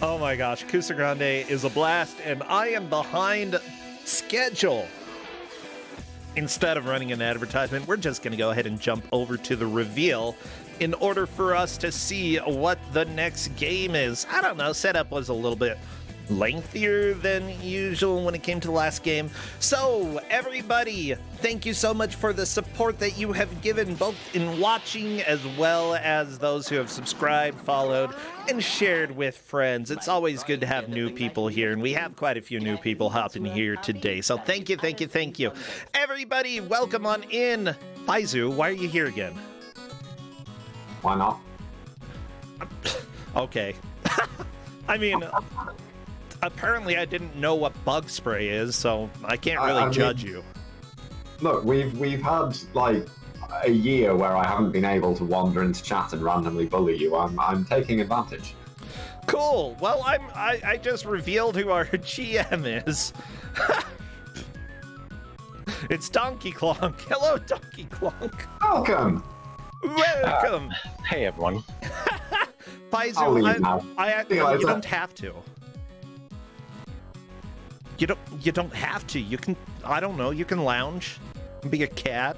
Oh my gosh, Kuso6rande is a blast, and I am behind schedule. Instead of running an advertisement, we're just going to go ahead and jump over to the reveal in order for us to see what the next game is. I don't know, setup was a little bit lengthier than usual when it came to the last game. So, everybody, thank you so much for the support that you have given, both in watching as well as those who have subscribed, followed, and shared with friends. It's always good to have new people here, and we have quite a few new people hopping here today. So thank you, thank you, thank you. Everybody, welcome on in. Faizu, why are you here again? Why not? Okay. I mean, apparently I didn't know what bug spray is, so I can't really judge you. Look, we've had like a year where I haven't been able to wander into chat and randomly bully you. I'm taking advantage. Cool. Well, I just revealed who our GM is. It's Donkey Clonk. Hello, Donkey Clonk. Welcome. Welcome. Hey, everyone. I'll leave now. You don't have to. You don't have to. You can, I don't know, you can lounge, be a cat.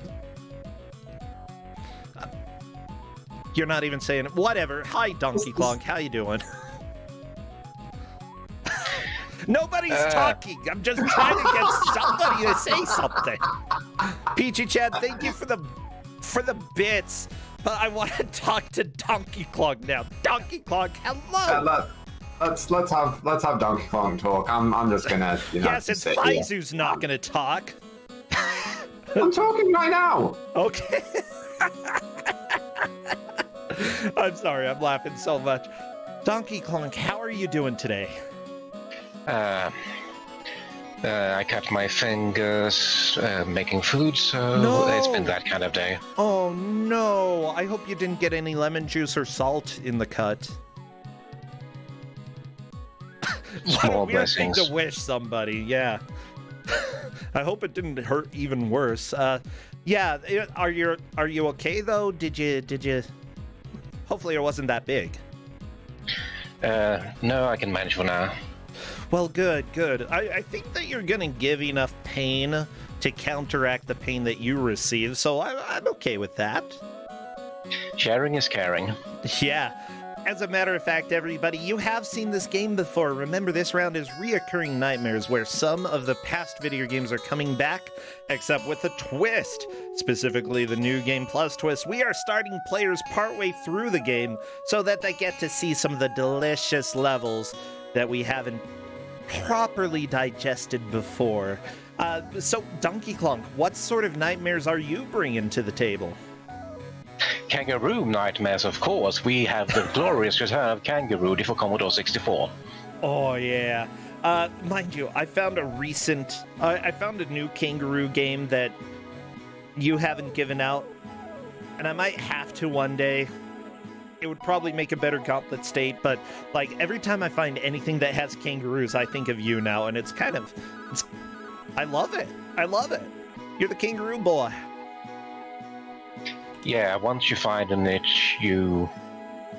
You're not even saying it. Whatever. Hi, Donkey Kong. How you doing? Nobody's talking. I'm just trying to get somebody to say something. Peachy Chad, thank you for the bits. But I want to talk to Donkey Kong now. Donkey Kong, hello. Let's have Donkey Kong talk. I'm just gonna, you know. Yes, it's Faizu's not gonna talk. I'm talking right now. Okay. I'm sorry, I'm laughing so much. Donkey Kong, how are you doing today? I cut my fingers making food, so it's been that kind of day. Oh no! I hope you didn't get any lemon juice or salt in the cut. Small What a weird blessings. thing to wish somebody, yeah. I hope it didn't hurt even worse. Yeah, are you okay though? Did you? Hopefully it wasn't that big. No, I can manage for now. Well, good. I think that you're gonna give enough pain to counteract the pain that you receive, so I'm okay with that. Sharing is caring. Yeah. As a matter of fact, everybody, you have seen this game before. Remember, this round is reoccurring nightmares, where some of the past video games are coming back, except with a twist. Specifically, the New Game Plus twist. We are starting players partway through the game so that they get to see some of the delicious levels that we haven't properly digested before. So, Donkey Kong, what sort of nightmares are you bringing to the table? Kangaroo nightmares, of course. We have the glorious return of Kangarudy for Commodore 64. Oh, yeah. Mind you, I found I found a new Kangaroo game that you haven't given out, and I might have to one day. It would probably make a better Gauntlet state, but like every time I find anything that has kangaroos, I think of you now, and it's I love it. I love it. You're the kangaroo boy. Yeah, once you find a niche, you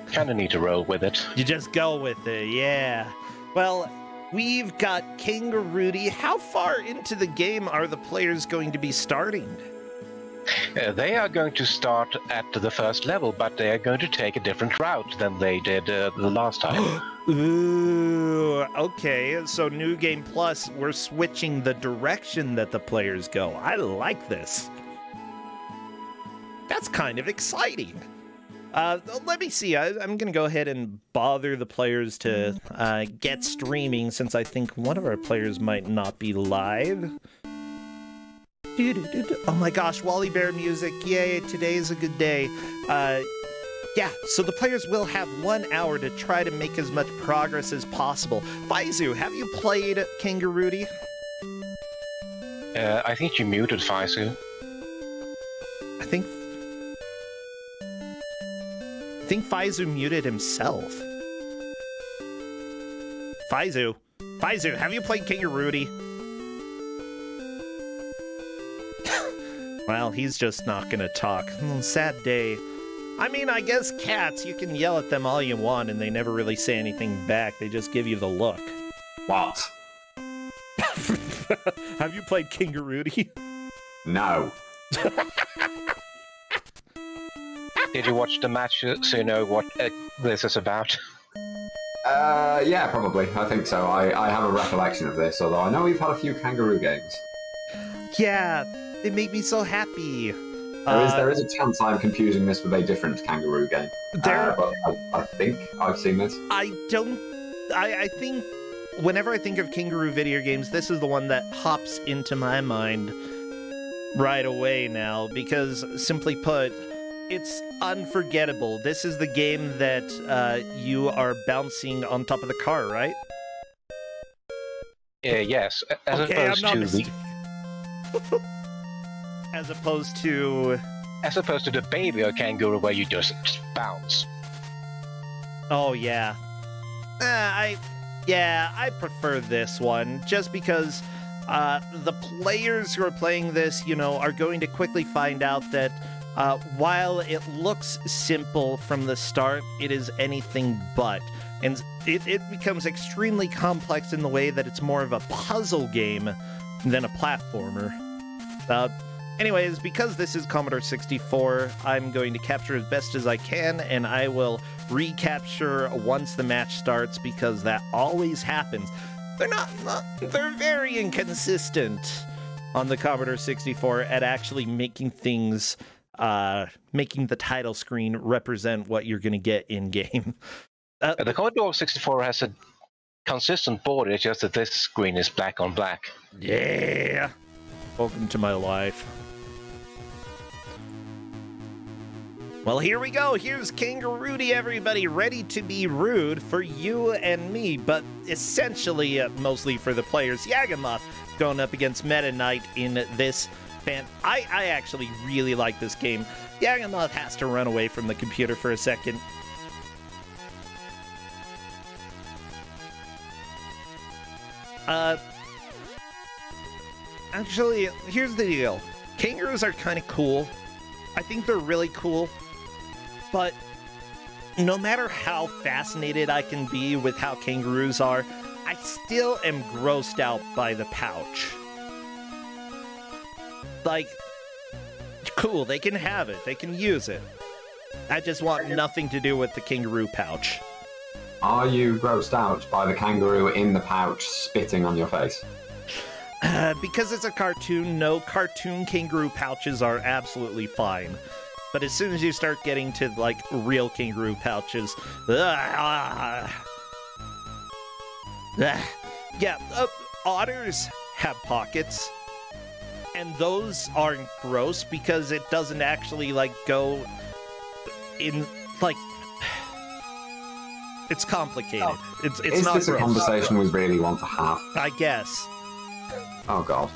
kind of need to roll with it. You just go with it, yeah. Well, we've got Kangarudy. How far into the game are the players going to be starting? They are going to start at the first level, but they are going to take a different route than they did the last time. Ooh, okay. So New Game Plus, we're switching the direction that the players go. I like this. That's kind of exciting. Let me see. I'm going to go ahead and bother the players to get streaming, since I think one of our players might not be live. Oh my gosh, Wally Bear music. Yay, today is a good day. Yeah, so the players will have 1 hour to try to make as much progress as possible. Faizu, have you played Kangarudy? I think you muted Faizu. I think Faizu muted himself. Faizu, have you played Kangarudy? Well, he's just not gonna talk. Sad day. I mean, I guess cats, you can yell at them all you want and they never really say anything back. They just give you the look. What? Have you played Kangarudy? No. Did you watch the match so you know what this is about? Yeah, probably. I think so. I have a recollection of this, although I know we've had a few kangaroo games. Yeah, it made me so happy. There is a chance I'm confusing this with a different kangaroo game. But I think I've seen this. I think whenever I think of kangaroo video games, this is the one that hops into my mind right away now, because simply put, it's unforgettable. This is the game that you are bouncing on top of the car, right? Yes, as opposed to the... As opposed to... As opposed to the baby or kangaroo where you just bounce. Oh, yeah. I prefer this one, just because the players who are playing this, are going to quickly find out that while it looks simple from the start, it is anything but. And it becomes extremely complex in the way that it's more of a puzzle game than a platformer. Anyways, because this is Commodore 64, I'm going to capture as best as I can, and I will recapture once the match starts, because that always happens. They're very inconsistent on the Commodore 64 at actually making things, making the title screen represent what you're going to get in-game. The Commodore 64 has a consistent border, it's just that this screen is black on black. Yeah! Welcome to my life. Well, here we go. Here's Kangarudy, everybody, ready to be rude for you and me, but essentially mostly for the players. Yagamoth going up against Meta Knight in this fan. I actually really like this game. Yagamoth has to run away from the computer for a second. Actually, here's the deal. Kangaroos are kind of cool. I think they're really cool. But no matter how fascinated I can be with how kangaroos are, I still am grossed out by the pouch. Like, cool, they can have it. They can use it. I just want nothing to do with the kangaroo pouch. Are you grossed out by the kangaroo in the pouch spitting on your face? Because it's a cartoon, no, cartoon kangaroo pouches are absolutely fine. But as soon as you start getting to, like, real kangaroo pouches... yeah, otters have pockets. And those aren't gross because it doesn't actually, like, go in, like... It's complicated. It's not gross. Is this a conversation we really want to have? I guess. Oh, God.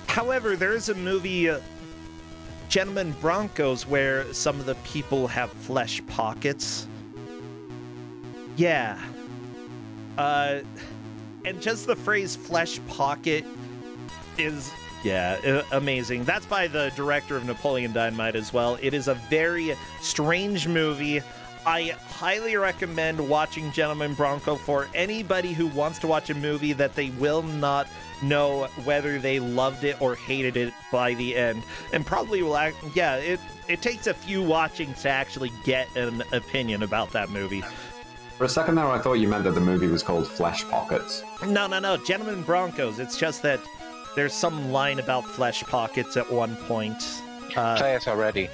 However, there is a movie... Gentlemen Broncos, where some of the people have flesh pockets. Yeah. And just the phrase flesh pocket is, yeah, amazing. That's by the director of Napoleon Dynamite as well. It is a very strange movie. I highly recommend watching Gentlemen Bronco for anybody who wants to watch a movie that they will not know whether they loved it or hated it by the end. And probably will act, yeah, it takes a few watchings to actually get an opinion about that movie. For a second there, I thought you meant that the movie was called Flesh Pockets. No, Gentlemen Broncos. It's just that there's some line about flesh pockets at one point. Play us already.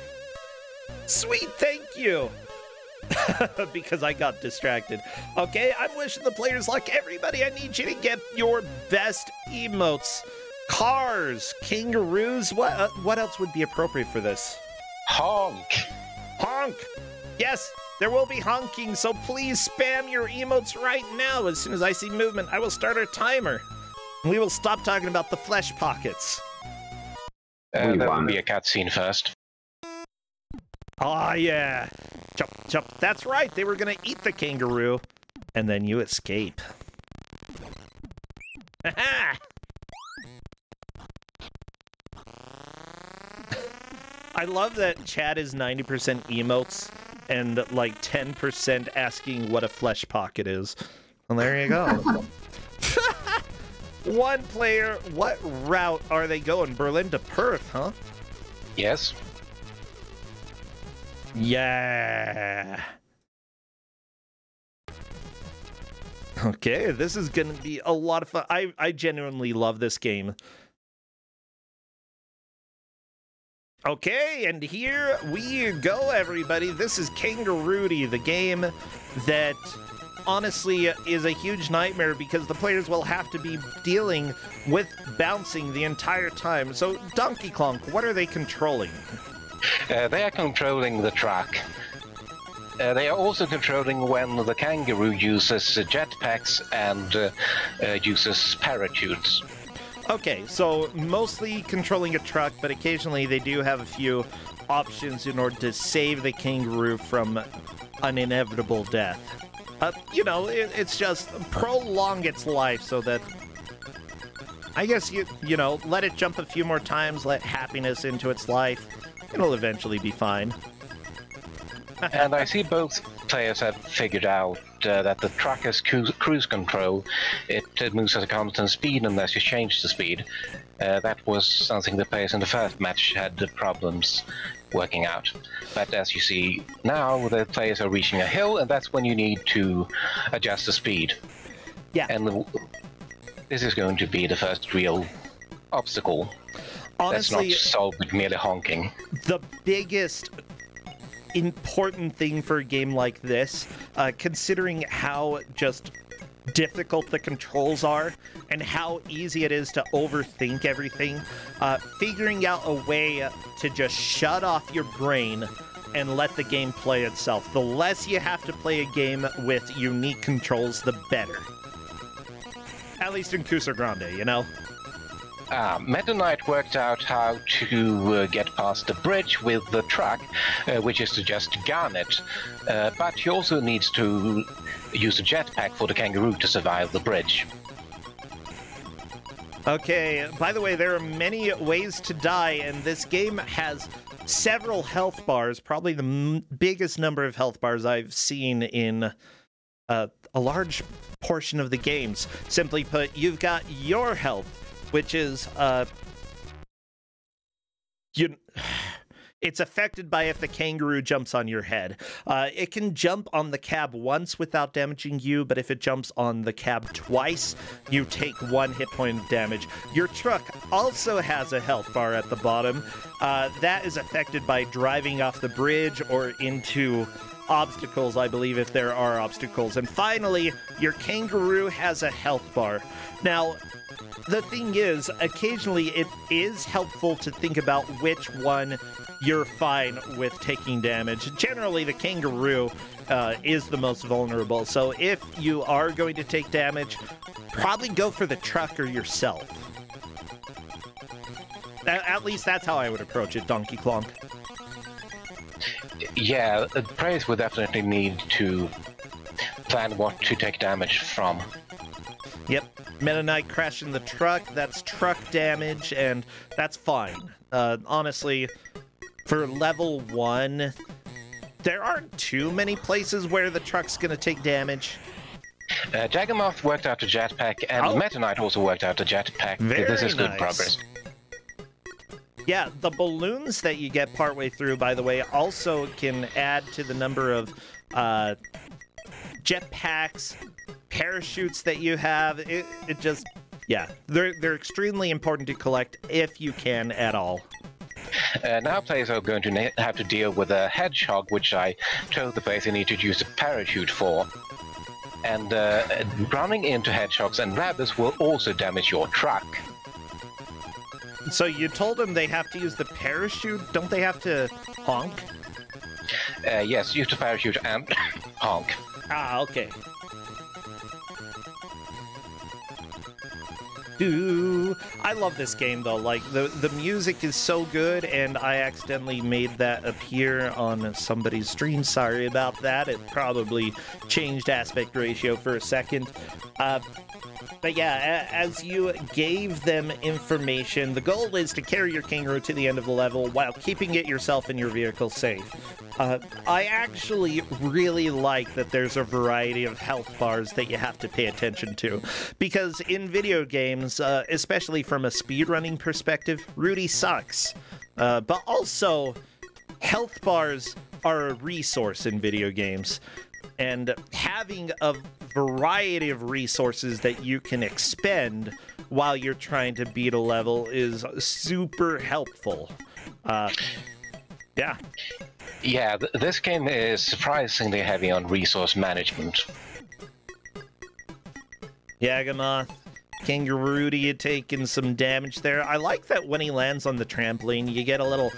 Sweet, thank you! Because I got distracted. Okay, I'm wishing the players luck. Everybody, I need you to get your best emotes. Cars, kangaroos, what else would be appropriate for this? Honk! Honk! Yes, there will be honking, so please spam your emotes right now. As soon as I see movement, I will start a timer. And we will stop talking about the flesh pockets. That would be a cutscene first. Ah, yeah. Chop, chop. That's right. They were going to eat the kangaroo. And then you escape. Ha-ha! I love that chat is 90% emotes and like 10% asking what a flesh pocket is. Well, there you go. One player, what route are they going? Berlin to Perth, huh? Yes. Yeah. Okay, this is going to be a lot of fun. I genuinely love this game. Okay, and here we go, everybody. This is Kangarudy, the game that honestly is a huge nightmare because the players will have to be dealing with bouncing the entire time. So, Donkey Kong, what are they controlling? They are controlling the track. They are also controlling when the kangaroo uses jetpacks and uses parachutes. Okay, so mostly controlling a truck, but occasionally they do have a few options in order to save the kangaroo from an inevitable death. You know, it's just prolong its life so that, I guess, you know, let it jump a few more times, let happiness into its life. It'll eventually be fine. And I see both players have figured out that the truck has cruise control. It moves at a constant speed unless you change the speed. That was something the players in the first match had problems working out. But as you see now, the players are reaching a hill, and that's when you need to adjust the speed. Yeah. And this is going to be the first real obstacle. Honestly, that's not solved with merely honking. The biggest important thing for a game like this, considering how just difficult the controls are and how easy it is to overthink everything, figuring out a way to just shut off your brain and let the game play itself. The less you have to play a game with unique controls, the better. At least in Kuso6rande, you know? Meta Knight worked out how to get past the bridge with the truck, which is to just gun it. But he also needs to use a jetpack for the kangaroo to survive the bridge. Okay, by the way, there are many ways to die, and this game has several health bars, probably the biggest number of health bars I've seen in a large portion of the games. Simply put, you've got your health, which is, it's affected by if the kangaroo jumps on your head. It can jump on the cab once without damaging you, but if it jumps on the cab twice, you take 1 hit point of damage. Your truck also has a health bar at the bottom. That is affected by driving off the bridge or into obstacles, I believe, if there are obstacles. And finally, your kangaroo has a health bar. Now, the thing is, occasionally it is helpful to think about which one you're fine with taking damage. Generally, the kangaroo is the most vulnerable, so if you are going to take damage, probably go for the truck or yourself. At least that's how I would approach it, Donkey Kong. Yeah, players would definitely need to plan what to take damage from. Yep, Meta Knight crashing the truck, that's truck damage, and that's fine. Honestly, for level 1, there aren't too many places where the truck's gonna take damage. Jaggermoth worked out a jetpack, and Meta Knight also worked out a jetpack. This is good progress. Yeah, the balloons that you get partway through, by the way, also can add to the number of jetpacks, parachutes that you have. It just, yeah, they're extremely important to collect if you can at all. Now players are going to have to deal with a hedgehog, which I told the players they need to use a parachute for. And running into hedgehogs and rabbits will also damage your truck. So you told them they have to use the parachute? Don't they have to honk? Yes, use the parachute and honk. Ah, okay. I love this game though. Like the music is so good, and I accidentally made that appear on somebody's stream. Sorry about that. It probably changed aspect ratio for a second. But yeah, as you gave them information, the goal is to carry your kangaroo to the end of the level while keeping it yourself and your vehicle safe. I actually really like that there's a variety of health bars that you have to pay attention to, because in video games, especially from a speedrunning perspective, Rudy sucks. But also, health bars are a resource in video games. And having a variety of resources that you can expend while you're trying to beat a level is super helpful. Yeah. Yeah, this game is surprisingly heavy on resource management. Yagamoth, Kangarudy taking some damage there. I like that when he lands on the trampoline, you get a little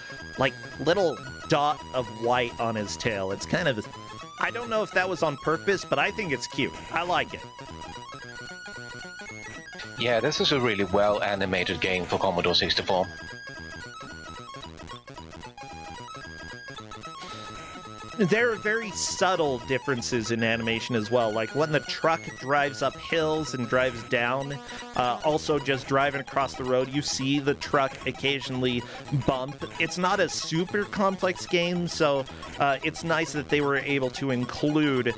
dot of white on his tail. It's kind of... I don't know if that was on purpose, but I think it's cute. I like it. Yeah, this is a really well-animated game for Commodore 64. There are very subtle differences in animation as well, like when the truck drives up hills and drives down, also just driving across the road, you see the truck occasionally bump. It's not a super complex game, so it's nice that they were able to include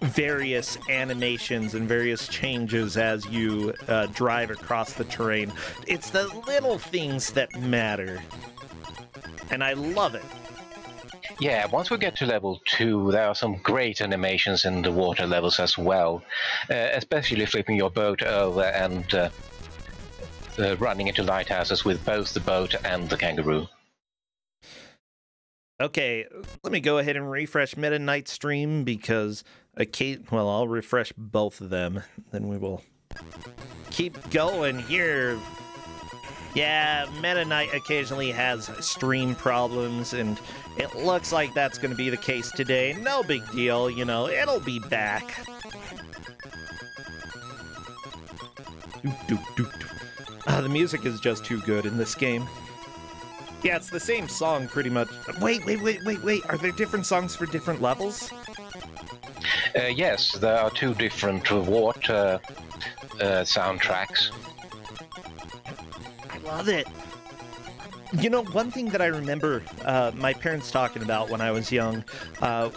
various animations and various changes as you drive across the terrain. It's the little things that matter, and I love it. Yeah, once we get to level 2, there are some great animations in the water levels as well, especially flipping your boat over and running into lighthouses with both the boat and the kangaroo. Okay, let me go ahead and refresh Meta Knight stream because well, I'll refresh both of them, then we will keep going here. Yeah, Meta Knight occasionally has stream problems, and it looks like that's going to be the case today. No big deal, you know, it'll be back. The music is just too good in this game. Yeah, it's the same song pretty much. Wait. Are there different songs for different levels? Yes, there are 2 different water soundtracks. Love it. You know, one thing that I remember my parents talking about when I was young,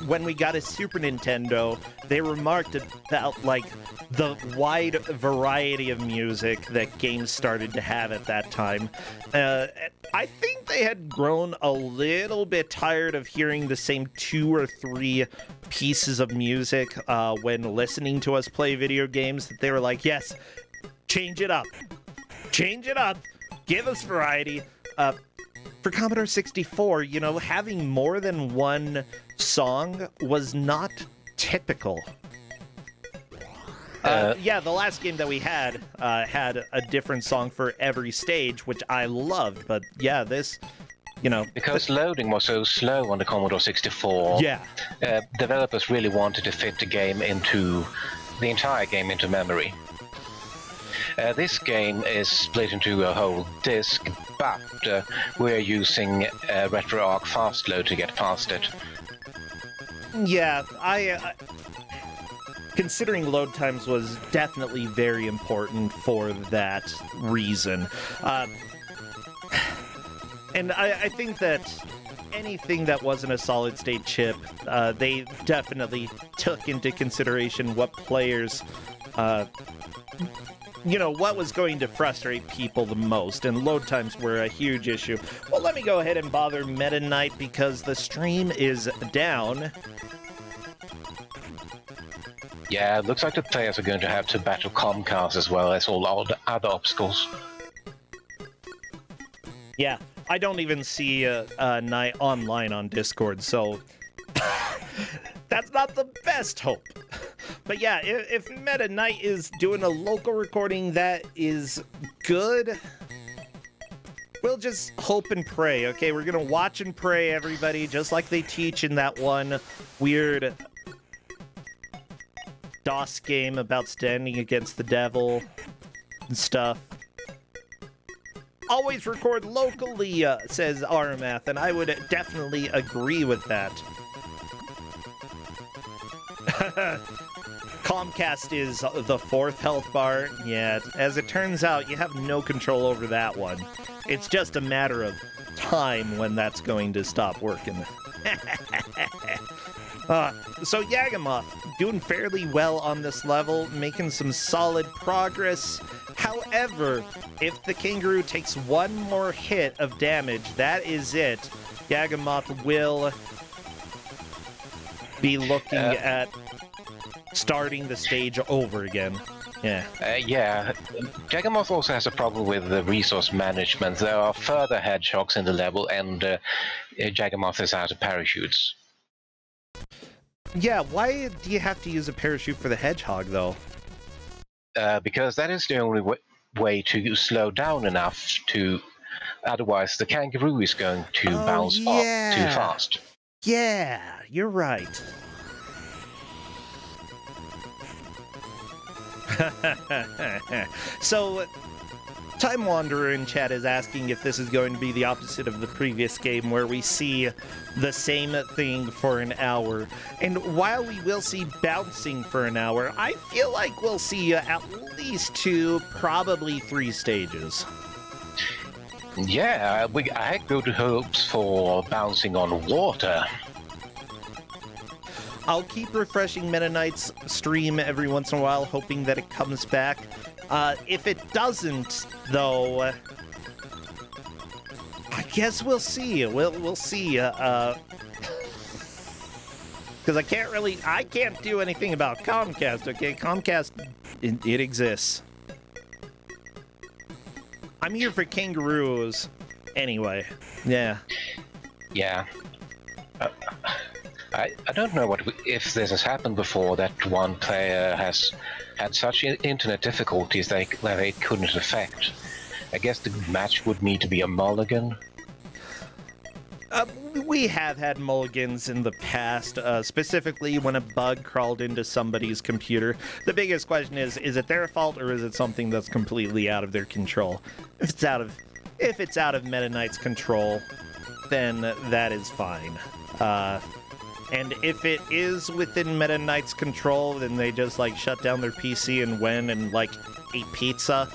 when we got a Super Nintendo, they remarked about, like, the wide variety of music that games started to have at that time. I think they had grown a little bit tired of hearing the same 2 or 3 pieces of music when listening to us play video games, that they were like, yes, change it up. Change it up. Give us variety. For Commodore 64, you know, having more than one song was not typical. Yeah, the last game that we had had a different song for every stage, which I loved. But yeah, this, you know... Because loading was so slow on the Commodore 64, yeah. Developers really wanted to fit the entire game into memory. This game is split into a whole disc, but we're using RetroArch FastLoad to get past it. Yeah, considering load times was definitely very important for that reason. And I think that anything that wasn't a solid-state chip, they definitely took into consideration what players... you know, what was going to frustrate people the most, and load times were a huge issue. Well, let me go ahead and bother Meta Knight because the stream is down. Yeah, it looks like the players are going to have to battle Comcast as well as all the other obstacles. Yeah, I don't even see Knight online on Discord, so that's not the best hope. But yeah, if Meta Knight is doing a local recording that is good, we'll just hope and pray, okay? We're gonna watch and pray, everybody, just like they teach in that one weird DOS game about standing against the devil and stuff. Always record locally, says RMath, and I would definitely agree with that. Comcast is the 4th health bar. Yeah, as it turns out, you have no control over that one. It's just a matter of time when that's going to stop working. So Yagamoth, doing fairly well on this level, making some solid progress. However, if the Kangaroo takes one more hit of damage, that is it. Yagamoth will be looking at starting the stage over again. Yeah. Yeah. Yagamoth also has a problem with the resource management. There are further hedgehogs in the level, and Yagamoth is out of parachutes. Yeah, why do you have to use a parachute for the hedgehog, though? Because that is the only way to slow down enough to... Otherwise, the Kangaroo is going to bounce off too fast. Yeah, you're right. So, Time Wanderer in chat is asking if this is going to be the opposite of the previous game where we see the same thing for an hour. And while we will see bouncing for an hour, I feel like we'll see at least 2, probably 3 stages. Yeah, I had good hopes for bouncing on water. I'll keep refreshing Meta Knight's stream every once in a while, hoping that it comes back. If it doesn't, though, I guess we'll see. We'll see. Because I can't do anything about Comcast, okay? Comcast, it exists. I'm here for kangaroos, anyway. Yeah. Yeah. I don't know if this has happened before, that one player has had such internet difficulties that they couldn't affect. I guess the match would need to be a mulligan. We have had mulligans in the past, specifically when a bug crawled into somebody's computer. The biggest question is it their fault or is it something that's completely out of their control? If it's out of Meta Knight's control, then that is fine. And if it is within Meta Knight's control, then they just, like, shut down their PC and went and, like, ate pizza,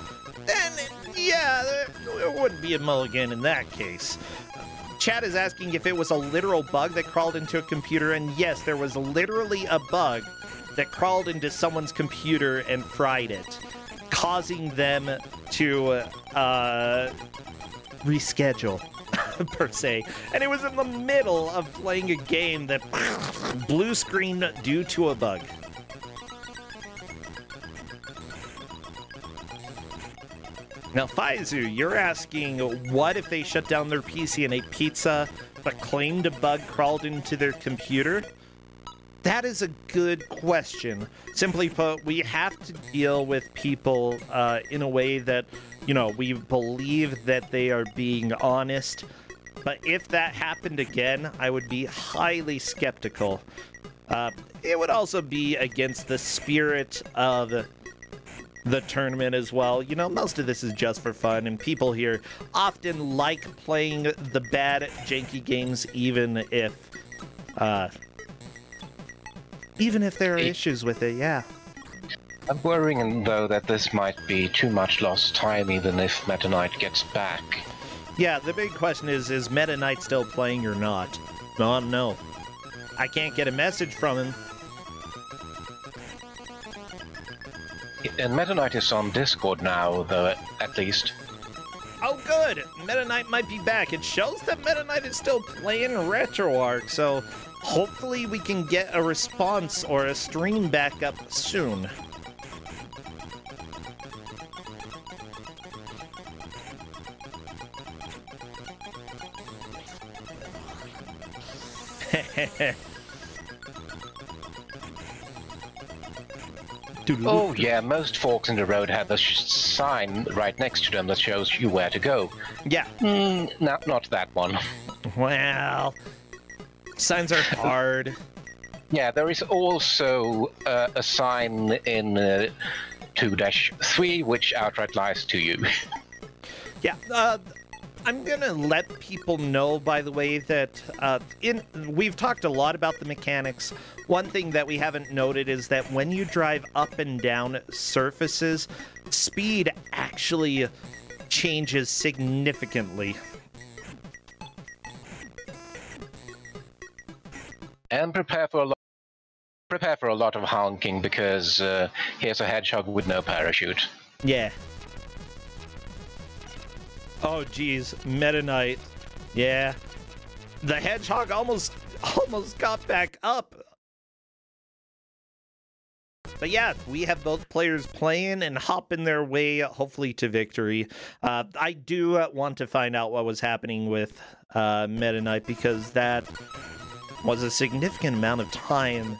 then, yeah, there wouldn't be a mulligan in that case. Chat is asking if it was a literal bug that crawled into a computer, and yes, there was literally a bug that crawled into someone's computer and fried it, causing them to, reschedule. Per se, and it was in the middle of playing a game that blue screen due to a bug. Now, Faizu, you're asking what if they shut down their PC and ate pizza, but claimed a bug crawled into their computer? That is a good question. Simply put, we have to deal with people in a way that, you know, we believe that they are being honest. But if that happened again, I would be highly skeptical. It would also be against the spirit of the tournament as well. You know, most of this is just for fun, and people here often like playing the bad, janky games, even if there are issues with it, yeah. I'm worrying, though, that this might be too much lost time, even if Meta Knight gets back. Yeah, the big question is Meta Knight still playing or not? No. I can't get a message from him. And Meta Knight is on Discord now, though, at least. Oh, good! Meta Knight might be back. It shows that Meta Knight is still playing RetroArch, so hopefully we can get a response or a stream back up soon. Oh yeah, most forks in the road have a sign right next to them that shows you where to go. Yeah. Not that one. Well, signs are hard. Yeah, there is also a sign in 2-3 which outright lies to you. Yeah, I'm gonna let people know, by the way, that we've talked a lot about the mechanics. One thing that we haven't noted is that when you drive up and down surfaces, speed actually changes significantly. And prepare for a lot of honking, because here's a hedgehog with no parachute. Yeah. Oh, geez, Meta Knight. Yeah. The hedgehog almost got back up. But yeah, we have both players playing and hopping their way, hopefully, to victory. I do want to find out what was happening with Meta Knight, because that was a significant amount of time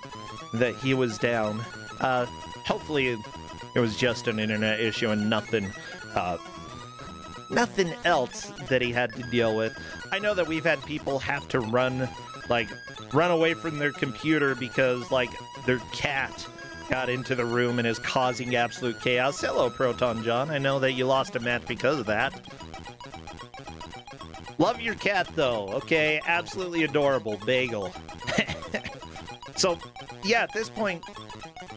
that he was down. Hopefully, it was just an internet issue and nothing else that he had to deal with. I know that we've had people have to run away from their computer because, like, their cat got into the room and is causing absolute chaos. Hello, Proton John. I know that you lost a match because of that. Love your cat, though. Okay, absolutely adorable. Bagel. So, yeah, at this point,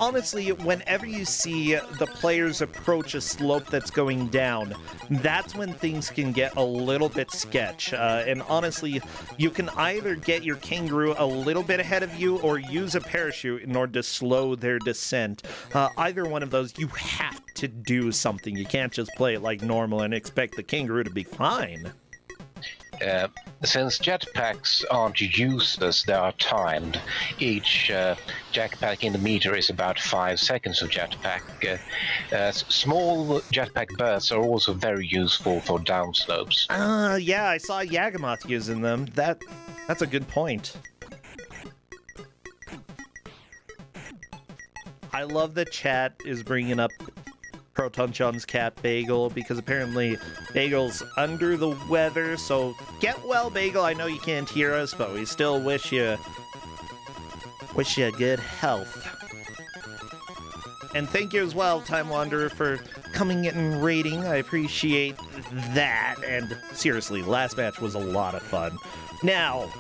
honestly, whenever you see the players approach a slope that's going down, that's when things can get a little bit sketch. And honestly, you can either get your kangaroo a little bit ahead of you or use a parachute in order to slow their descent. Either one of those, you have to do something. You can't just play it like normal and expect the kangaroo to be fine. Since jetpacks aren't useless, they are timed. Each jetpack in the meter is about 5 seconds of jetpack. Small jetpack bursts are also very useful for downslopes. Yeah, I saw Yagamoth using them. That's a good point. I love that chat is bringing up Proton John's cat Bagel, because apparently Bagel's under the weather, so get well, Bagel. I know you can't hear us, but we still wish you good health. And thank you as well, Time Wanderer, for coming in and raiding. I appreciate that. And seriously, last match was a lot of fun. Now,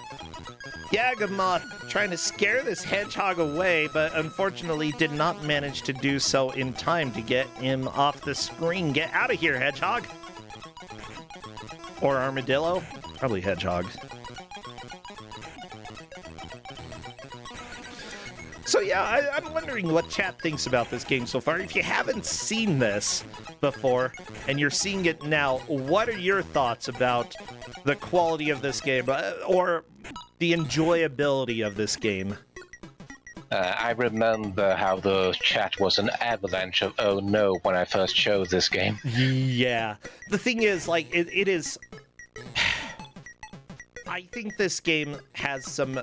Yagamoth trying to scare this hedgehog away, but unfortunately did not manage to do so in time to get him off the screen. Get out of here, hedgehog! Or armadillo? Probably hedgehog. So yeah, I'm wondering what chat thinks about this game so far. If you haven't seen this before, and you're seeing it now, what are your thoughts about the quality of this game, or the enjoyability of this game? I remember how the chat was an avalanche of "oh no" when I first showed this game. Yeah. The thing is, like, it is... I think this game has some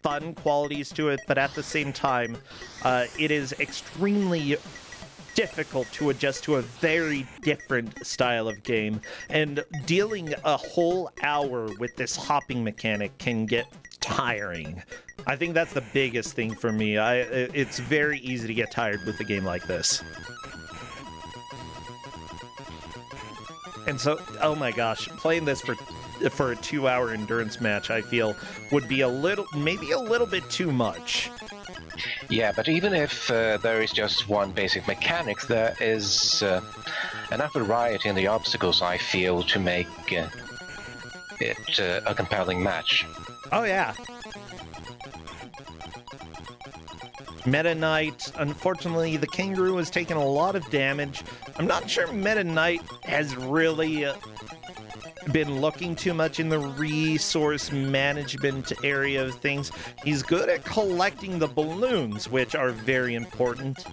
fun qualities to it, but at the same time, it is extremely difficult to adjust to a very different style of game, and dealing a whole hour with this hopping mechanic can get tiring. I think that's the biggest thing for me. It's very easy to get tired with a game like this. And so, oh my gosh, playing this for a 2-hour endurance match, I feel, would be maybe a little bit too much. Yeah, but even if there is just one basic mechanic, there is enough variety in the obstacles, I feel, to make it a compelling match. Oh yeah. Meta Knight, unfortunately, the kangaroo has taken a lot of damage. I'm not sure Meta Knight has really been looking too much in the resource management area of things. He's good at collecting the balloons, which are very important.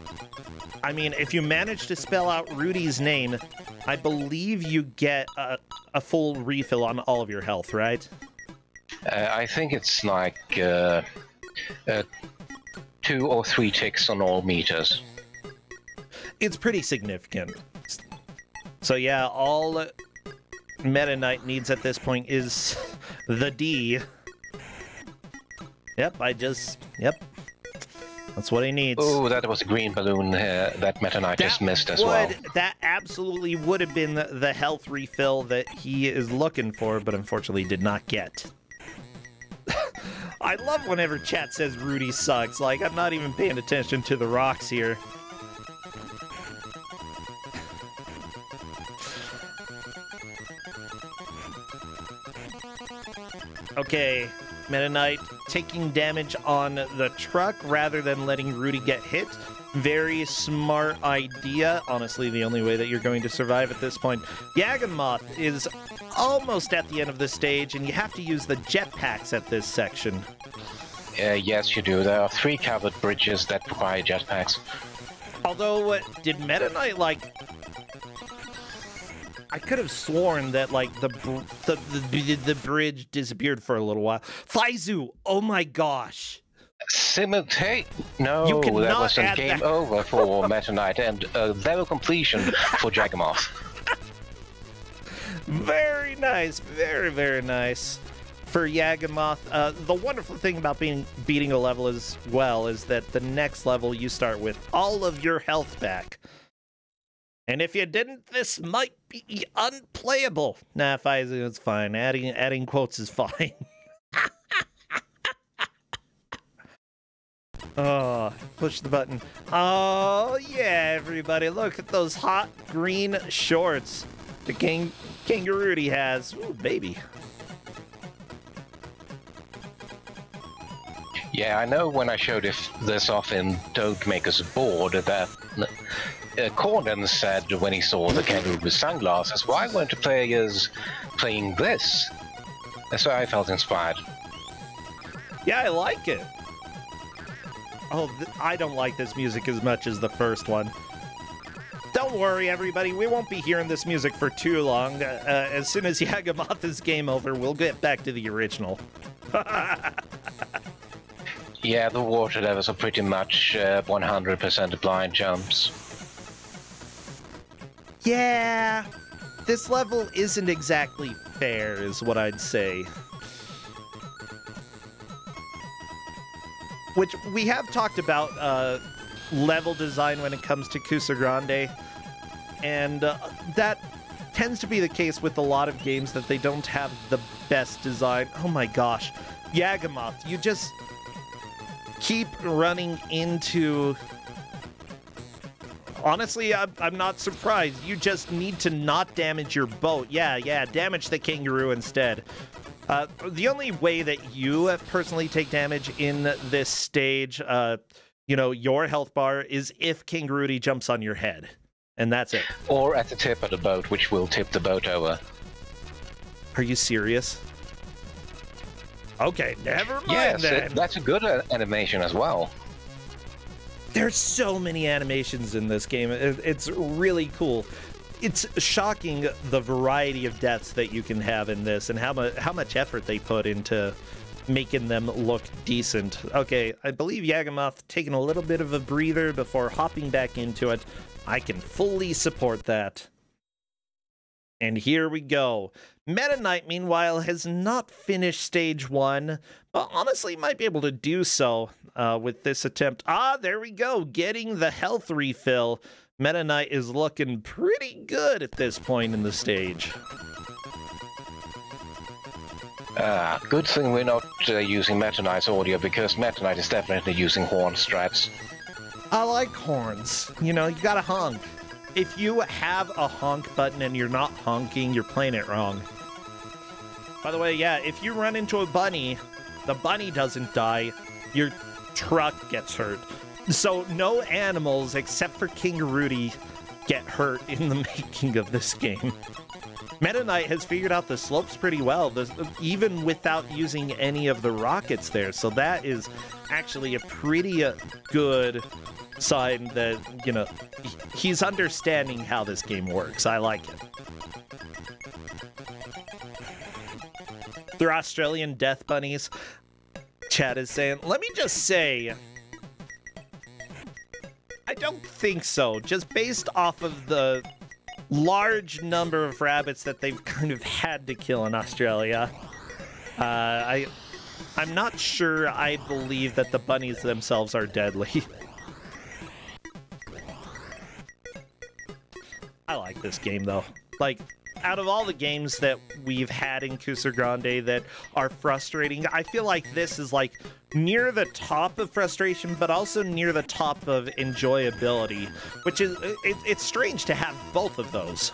I mean, if you manage to spell out Rudy's name, I believe you get a full refill on all of your health, right? I think it's like 2 or 3 ticks on all meters. It's pretty significant. So yeah, all Meta Knight needs at this point is the D. Yep, yep. That's what he needs. Oh, that was a green balloon that Meta Knight just missed as well. That absolutely would have been the health refill that he is looking for, but unfortunately did not get. I love whenever chat says Rudy sucks. Like, I'm not even paying attention to the rocks here. Okay, Meta Knight taking damage on the truck rather than letting Rudy get hit. Very smart idea. Honestly, the only way that you're going to survive at this point. Yagamoth is almost at the end of the stage, and you have to use the jetpacks at this section. Yes, you do. There are 3 covered bridges that require jetpacks. Although, did Meta Knight, like... I could have sworn that, like, the bridge disappeared for a little while. Faizu! Oh my gosh! Hey, no, that was a game over for Meta Knight and level completion for Yagamoth. Very nice, very, very nice. For Yagamoth, the wonderful thing about beating a level as well is that the next level you start with all of your health back. And if you didn't, this might be unplayable. Nah, Faizu, it's fine. Adding quotes is fine. Oh, push the button. Oh, yeah, everybody. Look at those hot green shorts the Kangarudy has. Ooh, baby. Yeah, I know when I showed this off in Don't Make Us Bored that Cornan said when he saw the kangaroo with sunglasses, why weren't the players playing this? That's why I felt inspired. Yeah, I like it. Oh, I don't like this music as much as the first one. Don't worry, everybody. We won't be hearing this music for too long. As soon as Yagamoth is game over, we'll get back to the original. Yeah, the water levels are pretty much 100% blind jumps. Yeah, this level isn't exactly fair, is what I'd say. Which, we have talked about level design when it comes to Kuso6rande, and that tends to be the case with a lot of games that they don't have the best design. Oh my gosh. Yagamoth, you just keep running into... Honestly, I'm not surprised. You just need to not damage your boat. Yeah, damage the kangaroo instead. The only way that you personally take damage in this stage, you know, your health bar, is if Kangarudy jumps on your head. And that's it. Or at the tip of the boat, which will tip the boat over. Are you serious? Okay, never mind then. That's a good animation as well. There's so many animations in this game. It's really cool. It's shocking the variety of deaths that you can have in this and how much effort they put into making them look decent. Okay, I believe Yagamoth taking a little bit of a breather before hopping back into it. I can fully support that. And here we go. Meta Knight, meanwhile, has not finished stage 1, but honestly might be able to do so with this attempt. Ah, there we go, getting the health refill. Meta Knight is looking pretty good at this point in the stage. Good thing we're not using Meta Knight's audio, because Meta Knight is definitely using horn strats. I like horns. You know, you gotta honk. If you have a honk button and you're not honking, you're playing it wrong. By the way, yeah, if you run into a bunny, the bunny doesn't die, your truck gets hurt. So no animals except for Kangarudy get hurt in the making of this game. Meta Knight has figured out the slopes pretty well, even without using any of the rockets there. So that is actually a pretty good sign that, you know, he's understanding how this game works. I like it. They're Australian death bunnies. Chad is saying, let me just say, I don't think so. Just based off of the large number of rabbits that they've kind of had to kill in Australia. I'm not sure I believe that the bunnies themselves are deadly. I like this game, though. Like, out of all the games that we've had in Kuso6rande that are frustrating, I feel like this is, like, near the top of frustration, but also near the top of enjoyability, which is, it's strange to have both of those.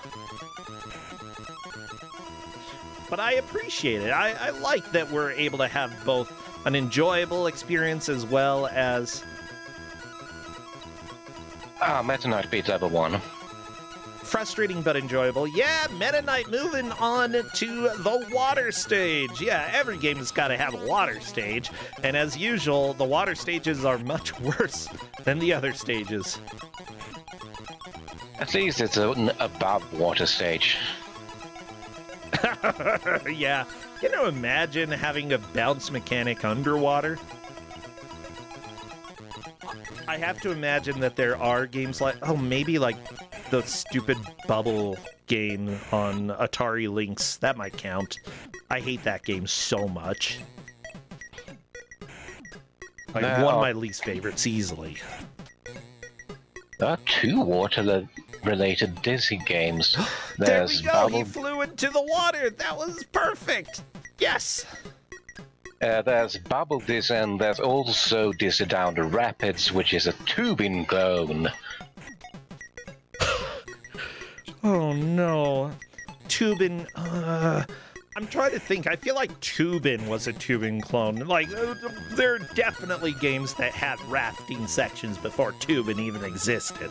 But I appreciate it. I like that we're able to have both an enjoyable experience as well as... Meta Knight beats level 1. Frustrating but enjoyable. Yeah, Meta Knight moving on to the water stage. Yeah, every game has got to have a water stage, and as usual, the water stages are much worse than the other stages. At least it's an above water stage. Yeah, can you imagine having a bounce mechanic underwater? I have to imagine that there are games like, oh, maybe like the stupid bubble game on Atari Lynx. That might count. I hate that game so much. Like, one of my least favorites, easily. There are 2 water-related Dizzy games. There we go! He flew into the water! That was perfect! Yes! There's Bubble Dizzy, and there's also Dizzy Down the Rapids, which is a tubing clone. Oh no. Tubin, I'm trying to think. I feel like Tubin was a Tubin clone. Like, there are definitely games that had rafting sections before Tubin even existed.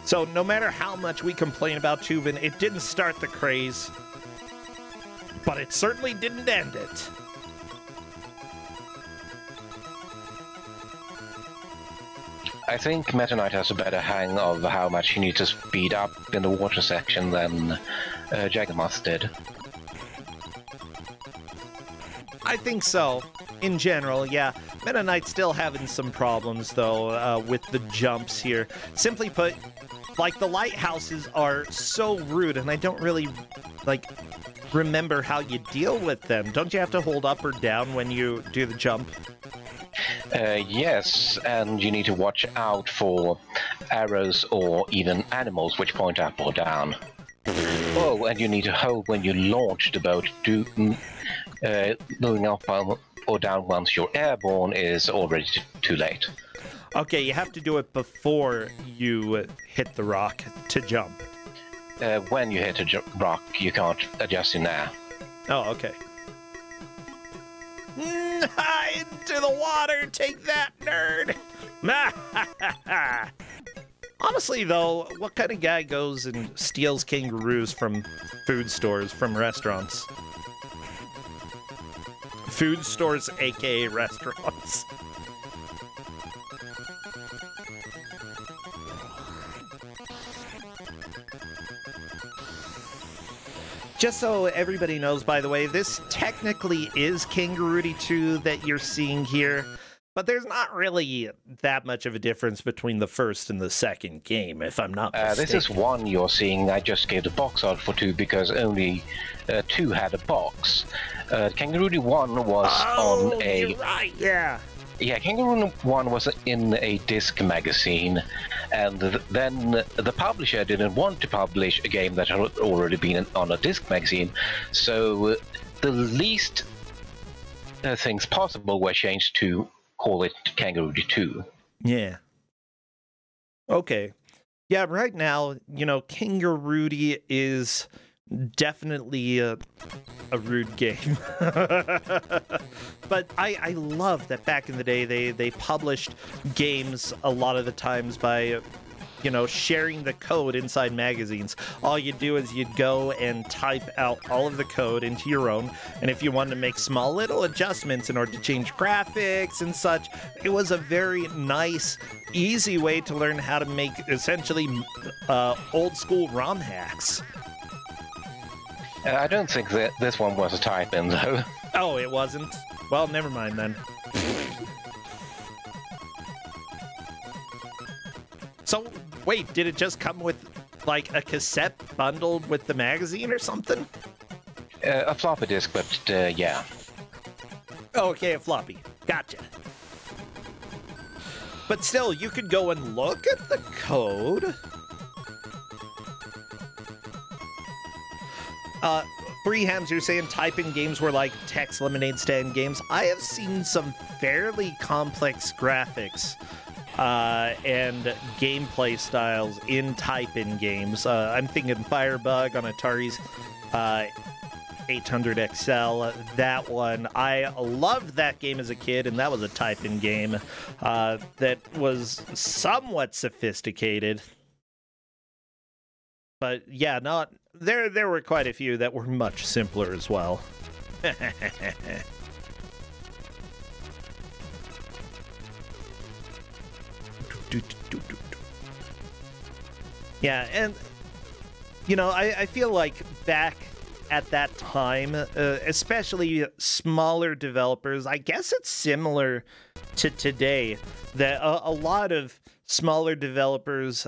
So no matter how much we complain about Tubin, it didn't start the craze. But it certainly didn't end it. I think Meta Knight has a better hang of how much you need to speed up in the water section than Jagamoth did. I think so. In general, yeah. Meta Knight's still having some problems, though, with the jumps here. Simply put, like, the lighthouses are so rude, and I don't really, like, remember how you deal with them. Don't you have to hold up or down when you do the jump? Yes, and you need to watch out for arrows or even animals which point up or down. Oh, and you need to hold when you launch the boat. Moving up or down once you're airborne is already too late. Okay, you have to do it before you hit the rock to jump. When you hit a rock, you can't adjust in air. Oh, okay. Into the water! Take that, nerd! Honestly, though, what kind of guy goes and steals kangaroos from food stores, from restaurants? Food stores, aka restaurants. Just so everybody knows, by the way, this technically is Kangarudy 2 that you're seeing here, but there's not really that much of a difference between the first and the second game, if I'm not mistaken. This is 1 you're seeing. I just gave the box out for 2 because only 2 had a box. Kangarudy 1 was on a... You're right, yeah. Yeah, Kangarudy 1 was in a disc magazine, and then the publisher didn't want to publish a game that had already been on a disc magazine, so the least things possible were changed to call it Kangarudy 2. Yeah. Okay. Yeah, right now, you know, Kangarudy is definitely a rude game. But I love that back in the day they published games a lot of the times by, you know, sharing the code inside magazines. All you do is you'd go and type out all of the code into your own, and if you wanted to make small little adjustments in order to change graphics and such, it was a very nice, easy way to learn how to make essentially old school ROM hacks. I don't think that this one was a type-in, though. Oh, it wasn't? Well, never mind then. So, wait, did it just come with, like, a cassette bundled with the magazine or something? A floppy disk, but yeah. Okay, a floppy. Gotcha. But still, you could go and look at the code. Breehams, you're saying type-in games were like text lemonade stand games. I have seen some fairly complex graphics and gameplay styles in type-in games. I'm thinking Firebug on Atari's 800XL. That one, I loved that game as a kid, and that was a type-in game that was somewhat sophisticated. But yeah, not there were quite a few that were much simpler as well. Yeah, and you know, I feel like back at that time, especially smaller developers, I guess it's similar to today, that a lot of smaller developers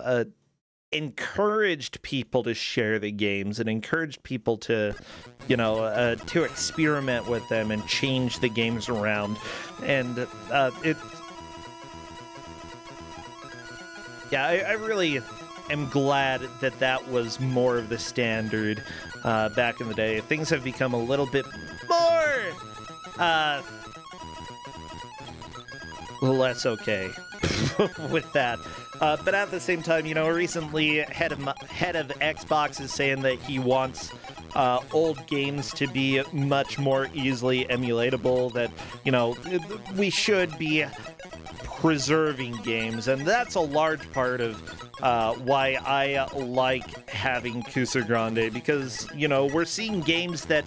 encouraged people to share the games and encouraged people to, you know, to experiment with them and change the games around. And yeah, I really am glad that that was more of the standard back in the day. Things have become a little bit more less okay with that. But at the same time, you know, recently head of Xbox is saying that he wants old games to be much more easily emulatable, that, you know, we should be preserving games, and that's a large part of why I like having Kuso6rande, because, you know, we're seeing games that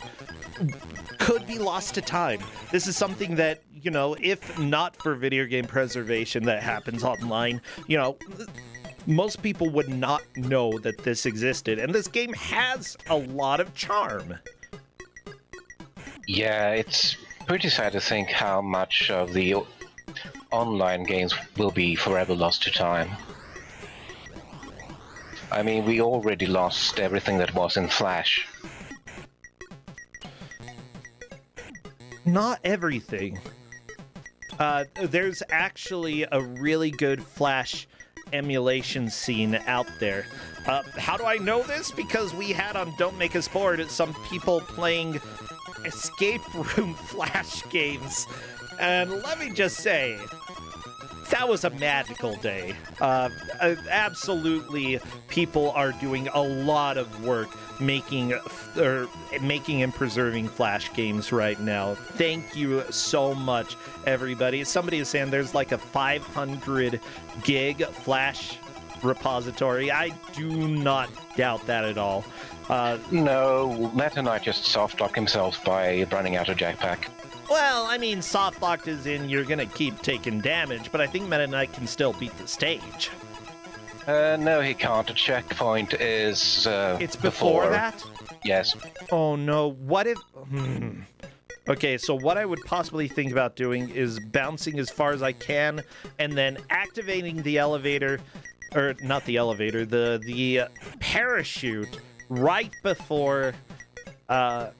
could be lost to time. This is something that, you know, if not for video game preservation that happens online, you know, most people would not know that this existed, and this game has a lot of charm. Yeah, it's pretty sad to think how much of the online games will be forever lost to time. I mean, we already lost everything that was in Flash. Not everything. There's actually a really good Flash emulation scene out there. How do I know this? Because we had on Don't Make Us Bored some people playing escape room Flash games. And let me just say, that was a magical day. Absolutely, people are doing a lot of work making and preserving Flash games right now. Thank you so much, everybody. Somebody is saying there's like a 500 gig Flash repository. I do not doubt that at all. No, Meta Knight just softlocked himself by running out of jetpack. Well, I mean, softlocked is in you're gonna keep taking damage, but I think Meta Knight can still beat the stage. No, he can't. The checkpoint is, it's before that? Yes. Oh no, what if... Okay, so what I would possibly think about doing is bouncing as far as I can, and then activating the elevator, or not the elevator, the parachute right before, the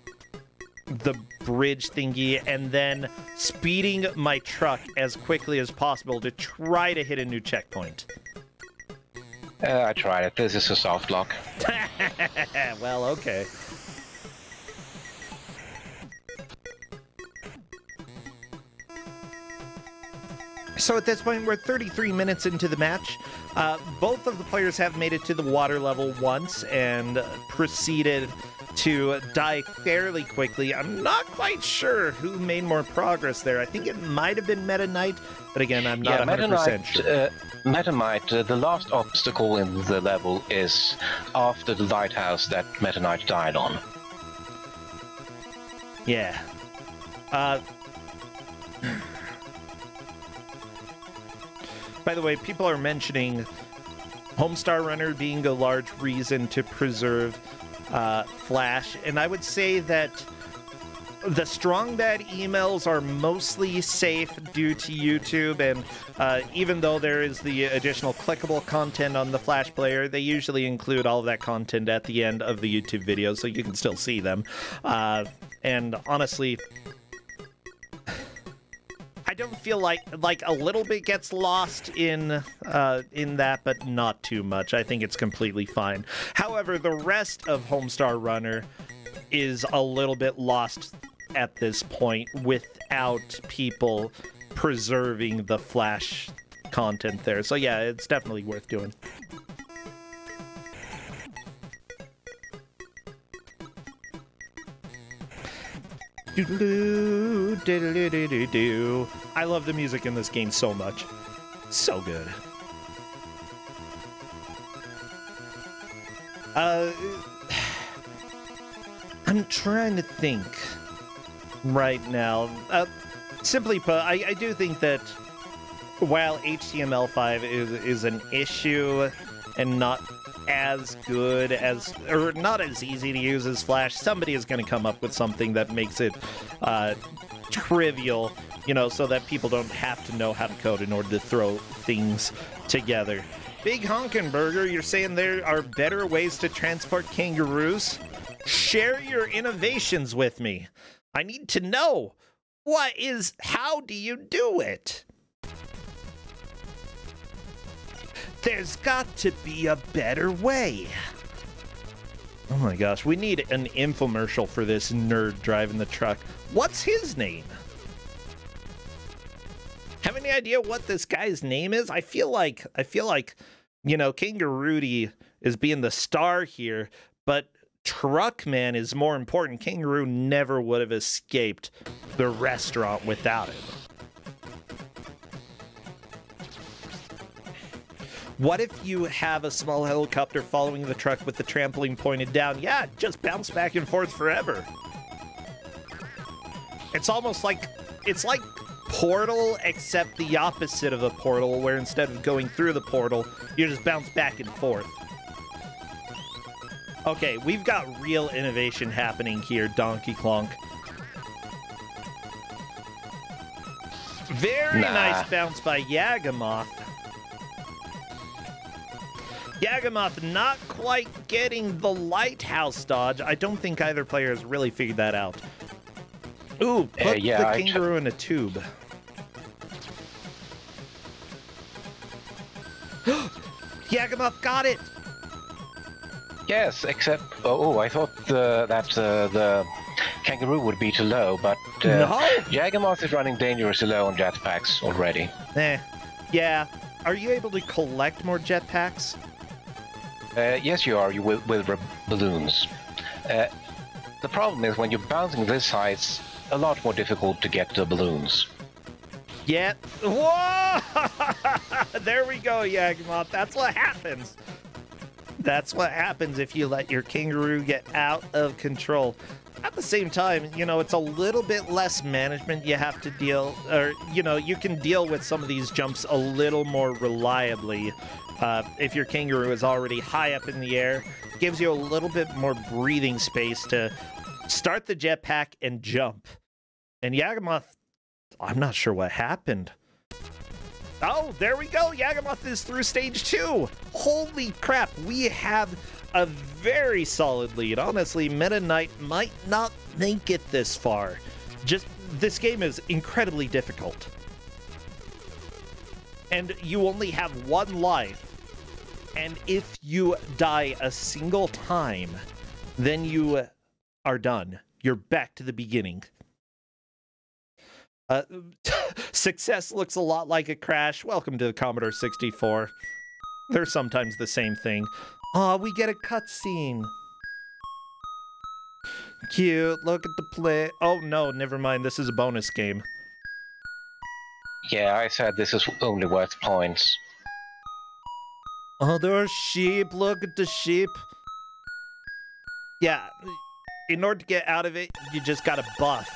bridge thingy, and then speeding my truck as quickly as possible to try to hit a new checkpoint. I tried it. This is a soft lock. Well, okay. So at this point, we're 33 minutes into the match. Both of the players have made it to the water level once and proceeded to die fairly quickly. I'm not quite sure who made more progress there. I think it might have been Meta Knight, but again, I'm not 100% sure. Meta Knight, the last obstacle in the level is after the lighthouse that Meta Knight died on. Yeah. By the way, people are mentioning Homestar Runner being a large reason to preserve Flash, and I would say that the strong bad emails are mostly safe due to YouTube, and even though there is the additional clickable content on the Flash player, they usually include all of that content at the end of the YouTube video, so you can still see them. And honestly, don't feel like a little bit gets lost in that, but not too much. I think it's completely fine. However, the rest of Homestar Runner is a little bit lost at this point without people preserving the Flash content there. So yeah, it's definitely worth doing. I love the music in this game so much. So good. I'm trying to think right now. Simply put, I do think that while HTML5 is an issue and not as good as, or not as easy to use as Flash, somebody is going to come up with something that makes it trivial, you know, so that people don't have to know how to code in order to throw things together. Big Honkin' Burger, you're saying there are better ways to transport kangaroos? Share your innovations with me. I need to know. How do you do it? There's got to be a better way. Oh my gosh, we need an infomercial for this nerd driving the truck. What's his name? Have any idea what this guy's name is? I feel like, you know, Kangarudy is being the star here, but Truckman is more important. Kangaroo never would have escaped the restaurant without it. What if you have a small helicopter following the truck with the trampoline pointed down? Yeah, just bounce back and forth forever. It's almost like, it's like Portal, except the opposite of a portal, where instead of going through the portal, you just bounce back and forth. Okay, we've got real innovation happening here, Donkey Klonk. Very nice bounce by Yagamoth. Yagamoth not quite getting the lighthouse dodge. I don't think either player has really figured that out. Ooh, put the kangaroo in a tube. Yagamoth got it! Yes, except... Oh, I thought that the kangaroo would be too low, but no? Yagamoth is running dangerously low on jetpacks already. Yeah. Are you able to collect more jetpacks? Yes, you are. You will with balloons. The problem is when you're bouncing this high, it's a lot more difficult to get the balloons. Yeah. Whoa! There we go, Yagamoth. That's what happens. That's what happens if you let your kangaroo get out of control. At the same time, you know, it's a little bit less management you have to deal, or, you know, you can deal with some of these jumps a little more reliably. If your kangaroo is already high up in the air, it gives you a little bit more breathing space to start the jetpack and jump. And Yagamoth, I'm not sure what happened. Oh, there we go. Yagamoth is through stage 2. Holy crap. We have a very solid lead. Honestly, Meta Knight might not make it this far. Just, this game is incredibly difficult. And you only have one life. And if you die a single time, then you are done. You're back to the beginning. Success looks a lot like a crash. Welcome to the Commodore 64. They're sometimes the same thing. Aw, we get a cutscene. Cute, look at the play. Oh no, never mind, this is a bonus game. Yeah, I said this is only worth points. Oh, there are sheep, look at the sheep. Yeah, in order to get out of it, you just gotta buff.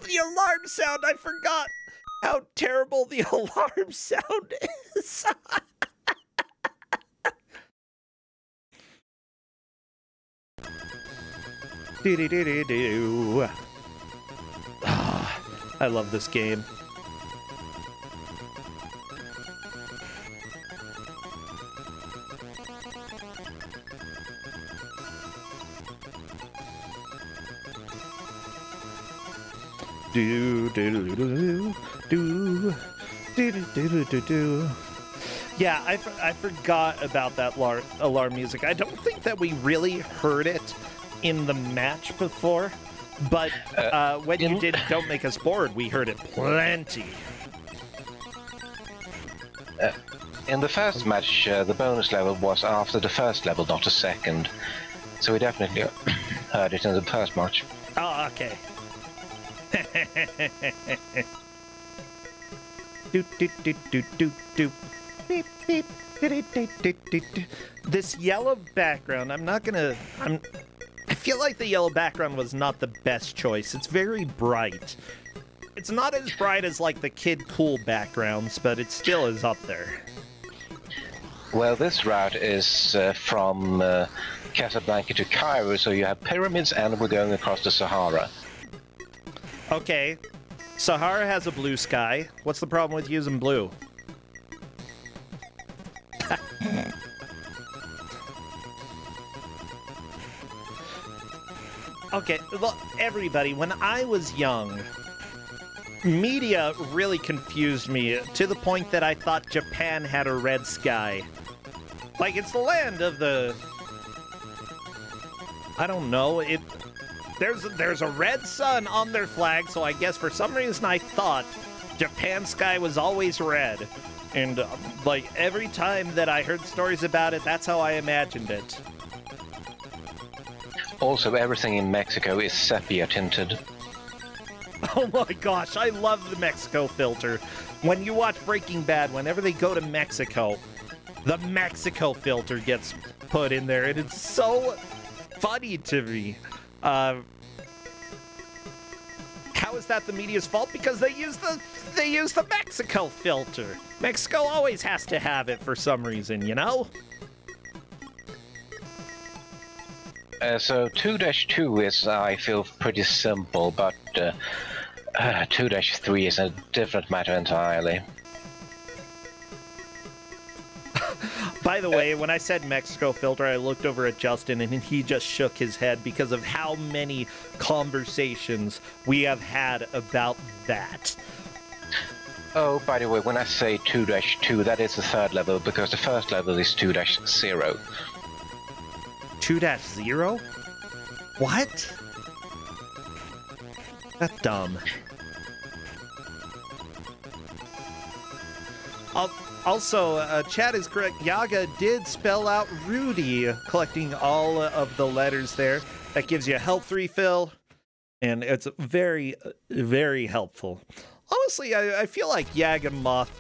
The alarm sound, I forgot how terrible the alarm sound is. Do-do-do-do-do. I love this game. Do do do do do do do do do. Yeah, I forgot about that alarm music. I don't think that we really heard it in the match before, but when you did Don't Make Us Bored, we heard it plenty. In the first match, the bonus level was after the first level, not the second. So we definitely heard it in the first match. Oh, okay. Do do do do do do. Beep beep. This yellow background, I feel like the yellow background was not the best choice. It's very bright. It's not as bright as like the Kid Cool backgrounds, but it still is up there. Well, this route is from Casablanca to Cairo, so you have pyramids and we're going across the Sahara. Okay. Sahara has a blue sky. What's the problem with using blue? Okay, look, everybody, when I was young, media really confused me to the point that I thought Japan had a red sky. Like, it's the land of the... I don't know, there's a red sun on their flag, so I guess for some reason I thought Japan's sky was always red. And, like, every time that I heard stories about it, that's how I imagined it. Also, everything in Mexico is sepia tinted. Oh my gosh, I love the Mexico filter. When you watch Breaking Bad, whenever they go to Mexico, the Mexico filter gets put in there, and it's so funny to me. How is that the media's fault? Because they use the Mexico filter. Mexico always has to have it for some reason, you know? So 2-2 is, I feel, pretty simple, but 2-3 is a different matter entirely. By the way, when I said Mexico filter, I looked over at Justin and he just shook his head because of how many conversations we have had about that. Oh, by the way, when I say 2-2, that is the third level, because the first level is 2-0. 2-0? What? That's dumb. Also, Chad is correct. Yaga did spell out Rudy, collecting all of the letters there. That gives you a health refill, and it's very, very helpful. Honestly, I feel like Yagamoth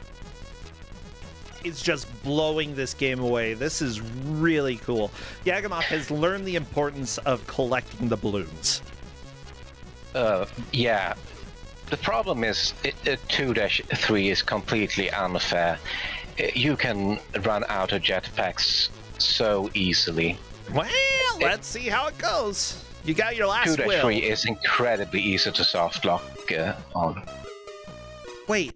is just blowing this game away. This is really cool. Yagamoth has learned the importance of collecting the balloons. Yeah. The problem is, 2-3 is completely unfair. You can run out of jetpacks so easily. Well, let's see how it goes. You got your last will. 2-3 is incredibly easy to soft lock on. Wait.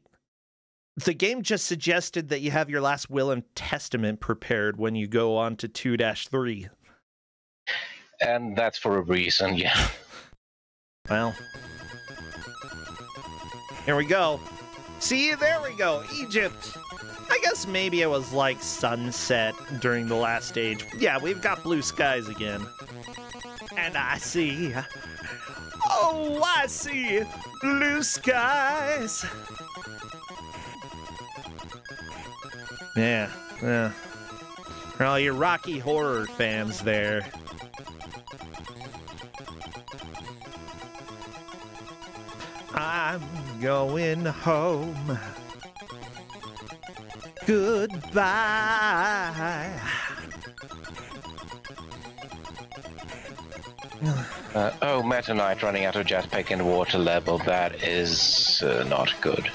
The game just suggested that you have your last will and testament prepared when you go on to 2-3. And that's for a reason, yeah. Well. Here we go. See, there we go. Egypt. I guess maybe it was like sunset during the last stage. Yeah, we've got blue skies again. And I see... Oh, I see blue skies. Yeah. For all your Rocky Horror fans there. I'm going home. Goodbye. Oh, Meta Knight running out of jetpack in water level. That is not good.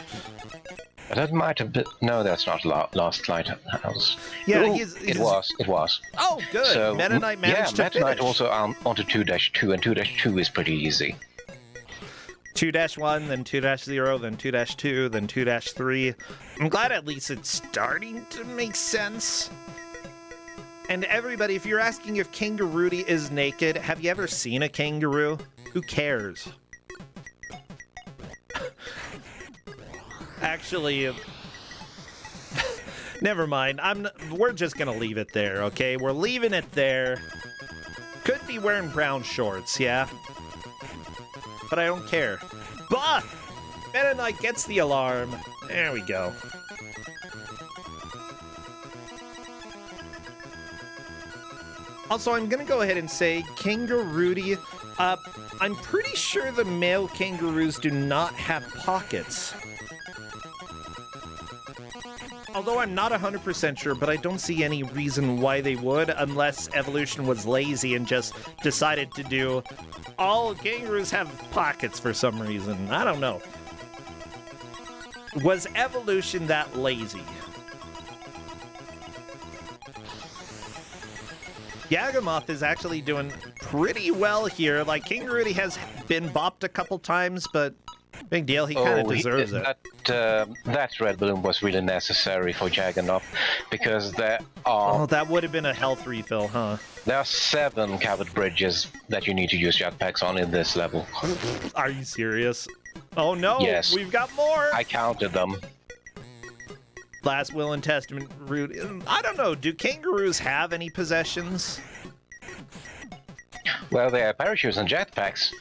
But that might have been... No, that's not Last Lighthouse. Yeah, Ooh, it was. Oh, good. So, Meta Knight managed to Meta Knight finish. also onto 2-2, and 2-2 is pretty easy. 2-1, then 2-0, then 2-2, then 2-3. I'm glad at least it's starting to make sense. And everybody, if you're asking if Kangarudy is naked, have you ever seen a kangaroo? Who cares? Actually, never mind. We're just gonna leave it there, okay? We're leaving it there. Could be wearing brown shorts, yeah? But I don't care. But Meta Knight gets the alarm. There we go. Also, I'm gonna go ahead and say Kangarudy. I'm pretty sure the male kangaroos do not have pockets. Although I'm not 100% sure, but I don't see any reason why they would, unless evolution was lazy and just decided to do all kangaroos have pockets for some reason. I don't know. Was evolution that lazy? Yagamoth is actually doing pretty well here. Like, Kangarudy has been bopped a couple times, but big deal, he kind of deserves it. That red balloon was really necessary for Jagganoff, because there are... Oh, that would have been a health refill, huh? There are 7 covered bridges that you need to use jetpacks on in this level. Are you serious? Oh no, yes. We've got more! I counted them. Last Will and Testament route. I don't know, do kangaroos have any possessions? Well, they are parachutes and jetpacks.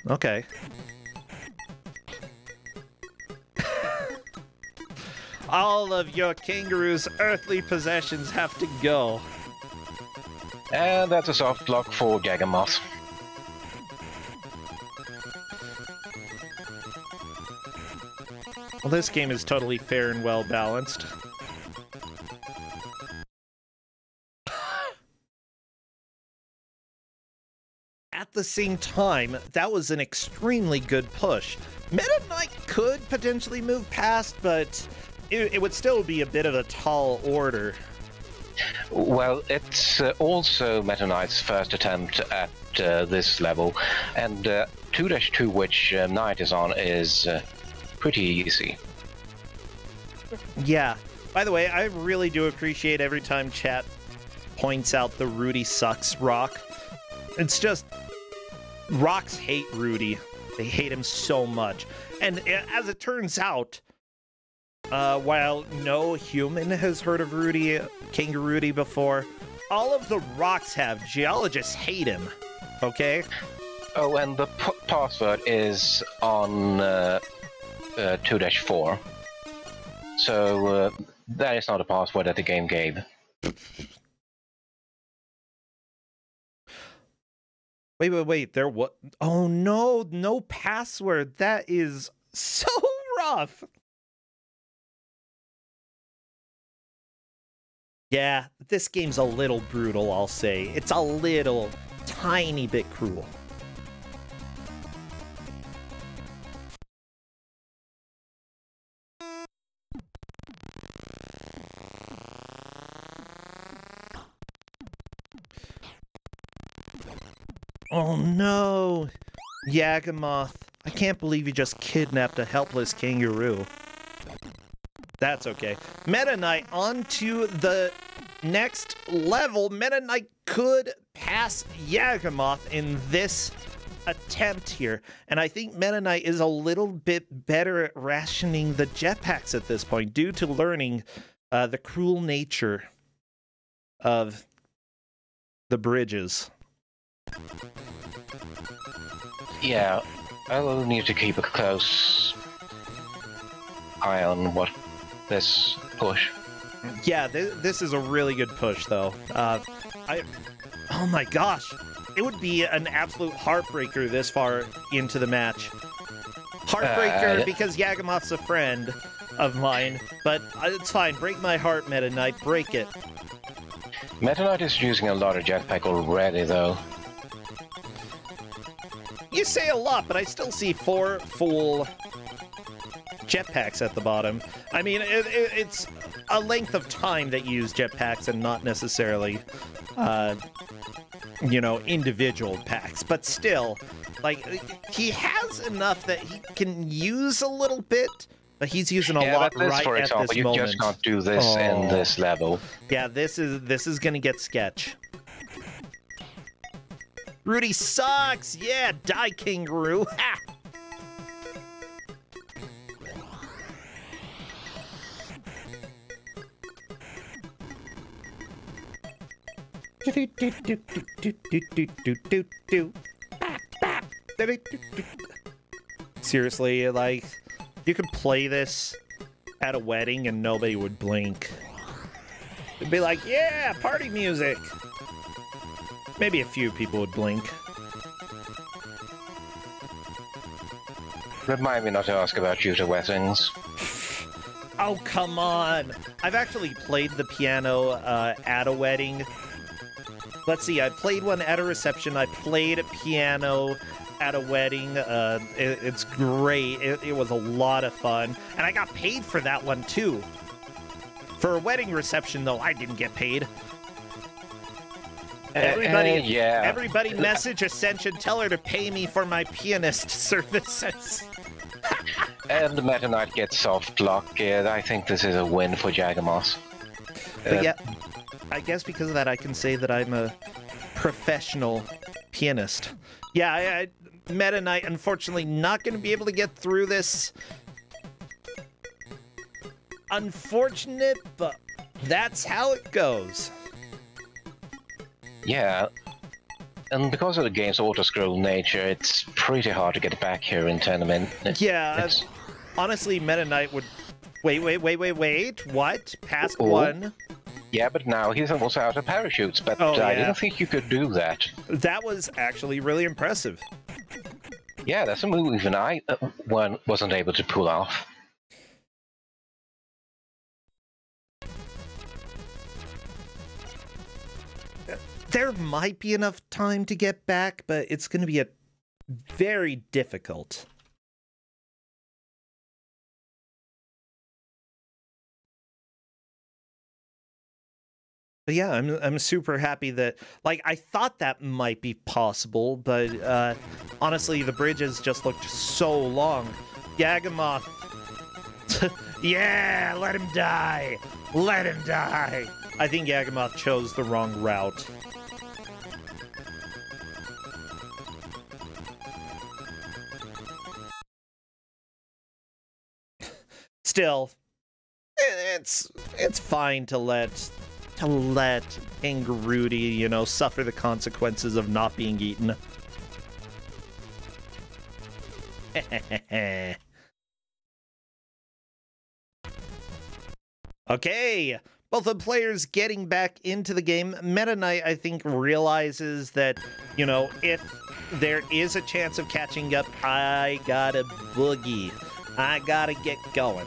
Okay. All of your kangaroo's earthly possessions have to go. And that's a soft lock for Yagamoth. Well, this game is totally fair and well balanced. At the same time, that was an extremely good push. Meta Knight could potentially move past, but it would still be a bit of a tall order. Well, it's also Meta Knight's first attempt at this level, and 2-2, which Knight is on, is pretty easy. Yeah. By the way, I really do appreciate every time chat points out the Rudy sucks rock. It's just... Rocks hate Rudy. They hate him so much. And as it turns out, while no human has heard of Kangarudy before, all of the rocks have. Geologists hate him. Okay? Oh, and the password is on 2-4. So that is not a password that the game gave. Wait, there what? Oh no, no password. That is so rough. Yeah, this game's a little brutal, I'll say. It's a little, tiny bit cruel. Oh no! Yagamoth, I can't believe you just kidnapped a helpless kangaroo. That's okay. Meta Knight on to the next level. Meta Knight could pass Yagamoth in this attempt here. And I think Meta Knight is a little bit better at rationing the jetpacks at this point due to learning the cruel nature of the bridges. Yeah, I will need to keep a close eye on what this push. Yeah, this is a really good push, though. Oh my gosh, it would be an absolute heartbreaker this far into the match. Heartbreaker because Yagamoth's a friend of mine, but it's fine. Break my heart, Meta Knight. Break it. Meta Knight is using a lot of jetpack already, though. You say a lot, but I still see 4 full jetpacks at the bottom. I mean, it's a length of time that you use jetpacks and not necessarily, you know, individual packs. But still, like, he has enough that he can use a little bit, but he's using a lot but this, right for at example, this you moment. just can't do this in this level. Yeah, this is gonna get sketch. Rudy sucks! Yeah, die, kangaroo! Ha! Seriously, like, you could play this at a wedding and nobody would blink. It'd be like, yeah, party music. Maybe a few people would blink. Remind me not to ask about you to weddings. Oh, come on. I've actually played the piano at a wedding. Let's see, I played one at a reception. I played a piano at a wedding. It's great. It was a lot of fun. And I got paid for that one, too. For a wedding reception, though, I didn't get paid. Everybody message Ascension, tell her to pay me for my pianist services. And Meta Knight gets soft lock. I think this is a win for Jagamoth. But yeah, I guess because of that, I can say that I'm a professional pianist. Yeah, Meta Knight, unfortunately, not going to be able to get through this. Unfortunate, but that's how it goes. Yeah, and because of the game's auto-scroll nature, it's pretty hard to get back here in tournament. Yeah, honestly, Meta Knight would... Wait, what? Past one? Yeah, but now he's almost out of parachutes, but I didn't think you could do that. That was actually really impressive. Yeah, that's a move even I wasn't able to pull off. There might be enough time to get back, but it's going to be very difficult. But yeah, I'm super happy that, like, I thought that might be possible, but honestly, the bridges just looked so long. Yagamoth. Yeah, let him die. Let him die. I think Yagamoth chose the wrong route. Still, it's fine to let Kangarudy, you know, suffer the consequences of not being eaten. Okay, both the players getting back into the game. Meta Knight, I think, realizes that, you know, if there is a chance of catching up, I gotta boogie. I gotta get going.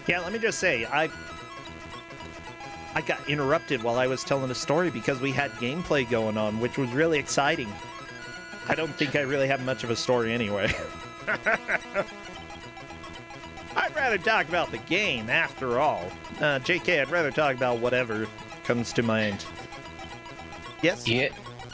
Yeah, let me just say, I got interrupted while I was telling a story because we had gameplay going on, which was really exciting. I don't think I really have much of a story anyway. I'd rather talk about the game, after all. JK, I'd rather talk about whatever comes to mind. Yes? Yeah,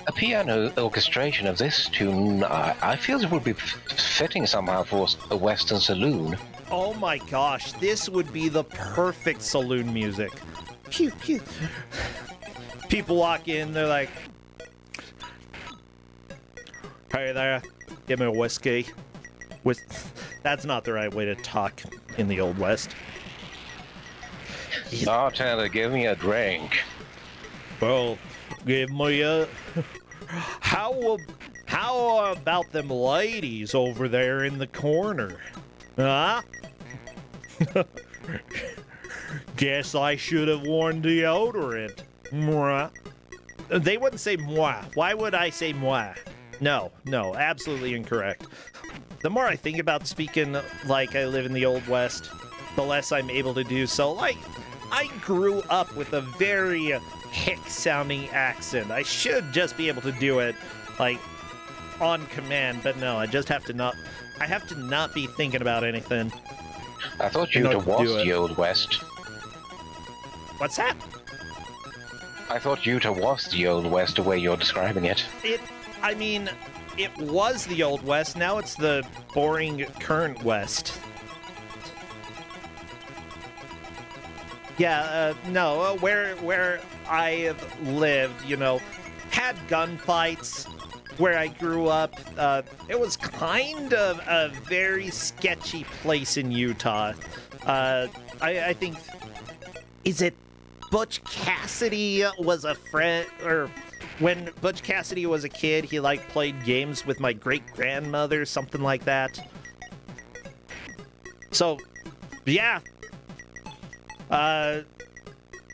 a piano orchestration of this tune, I feel it would be fitting somehow for a Western saloon. Oh my gosh, this would be the perfect saloon music. Pew, pew. People walk in, they're like, hey there, give me a whiskey. That's not the right way to talk in the Old West. Bartender, give me a drink. Well, give me a... How about them ladies over there in the corner? Huh? Guess I should have worn deodorant. Mwah. They wouldn't say moi. Why would I say moi? No, absolutely incorrect. The more I think about speaking like I live in the Old West, the less I'm able to do so. Like, I grew up with a very hick-sounding accent. I should just be able to do it, like, on command, but no, I just have to not... I have to not be thinking about anything. I thought Utah was the Old West. What's that? I thought Utah was the Old West, the way you're describing it. I mean, it was the Old West, now it's the boring current West. Yeah, no, where I have lived, you know, had gunfights, where I grew up, it was kind of a very sketchy place in Utah. I think, is it Butch Cassidy was a friend, or when Butch Cassidy was a kid, he like played games with my great-grandmother, something like that. So, yeah.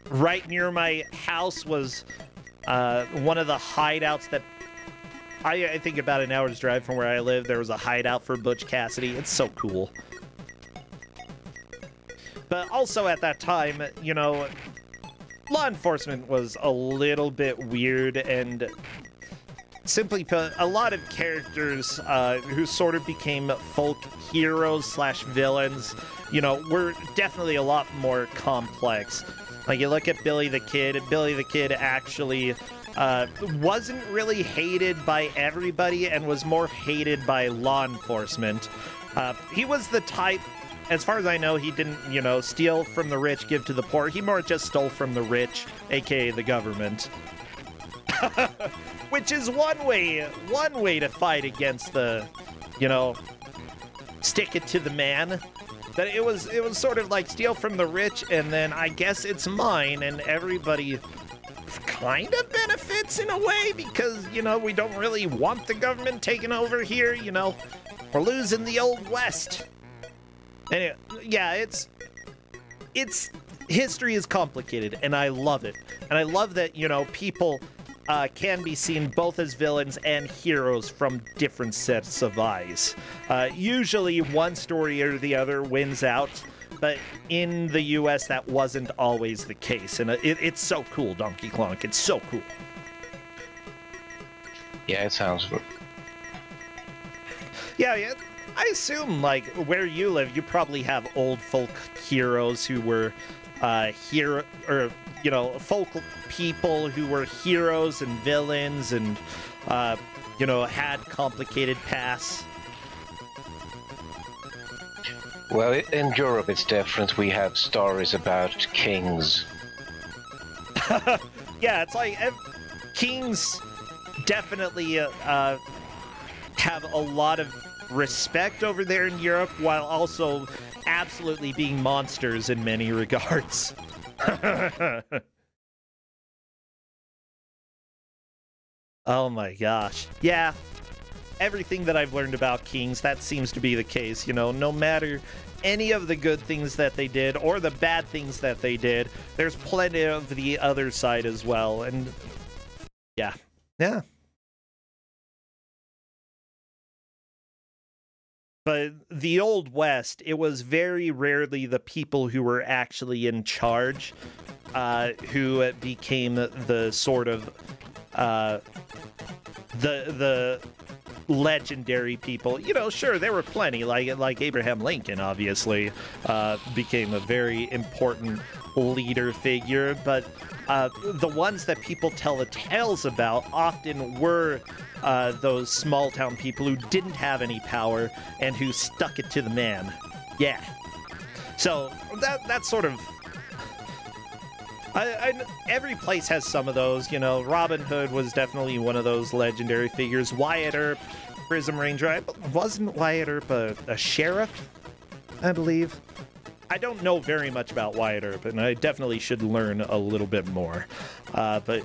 Right near my house was one of the hideouts that I think about an hour's drive from where I live. There was a hideout for Butch Cassidy. It's so cool. But also at that time, you know, law enforcement was a little bit weird, and simply put, a lot of characters who sort of became folk heroes slash villains, you know, were definitely a lot more complex. Like, you look at Billy the Kid, and Billy the Kid actually wasn't really hated by everybody and was more hated by law enforcement. He was the type, as far as I know, he didn't, you know, steal from the rich, give to the poor. He more just stole from the rich, aka the government. Which is one way to fight against the, you know, stick it to the man. That it was sort of like steal from the rich, and then I guess it's mine, and everybody kind of benefits in a way, because, you know, we don't really want the government taking over here, you know. We're losing the Old West. Anyway, yeah, it's history is complicated, and I love it. And I love that, you know, people can be seen both as villains and heroes from different sets of eyes. Usually one story or the other wins out, but in the US that wasn't always the case, and it's so cool, Donkey Klonk. It's so cool. Yeah, it sounds... Yeah. I assume, like, where you live, you probably have old folk heroes who were you know, folk people who were heroes and villains and, you know, had complicated pasts. Well, in Europe it's different. We have stories about kings. Yeah, it's like kings definitely have a lot of respect over there in Europe, while also absolutely being monsters in many regards. Oh my gosh. Yeah, everything that I've learned about kings, that seems to be the case. You know, no matter any of the good things that they did or the bad things that they did, there's plenty of the other side as well. And yeah. But the Old West, it was very rarely the people who were actually in charge who became the sort of the legendary people. You know, sure, there were plenty, like Abraham Lincoln, obviously, became a very important leader figure, but the ones that people tell the tales about often were those small town people who didn't have any power and who stuck it to the man. Yeah. So that's sort of... every place has some of those, you know. Robin Hood was definitely one of those legendary figures. Wyatt Earp, Prism Ranger. Wasn't Wyatt Earp a sheriff, I believe? I don't know very much about Wyatt Earp, and I definitely should learn a little bit more. But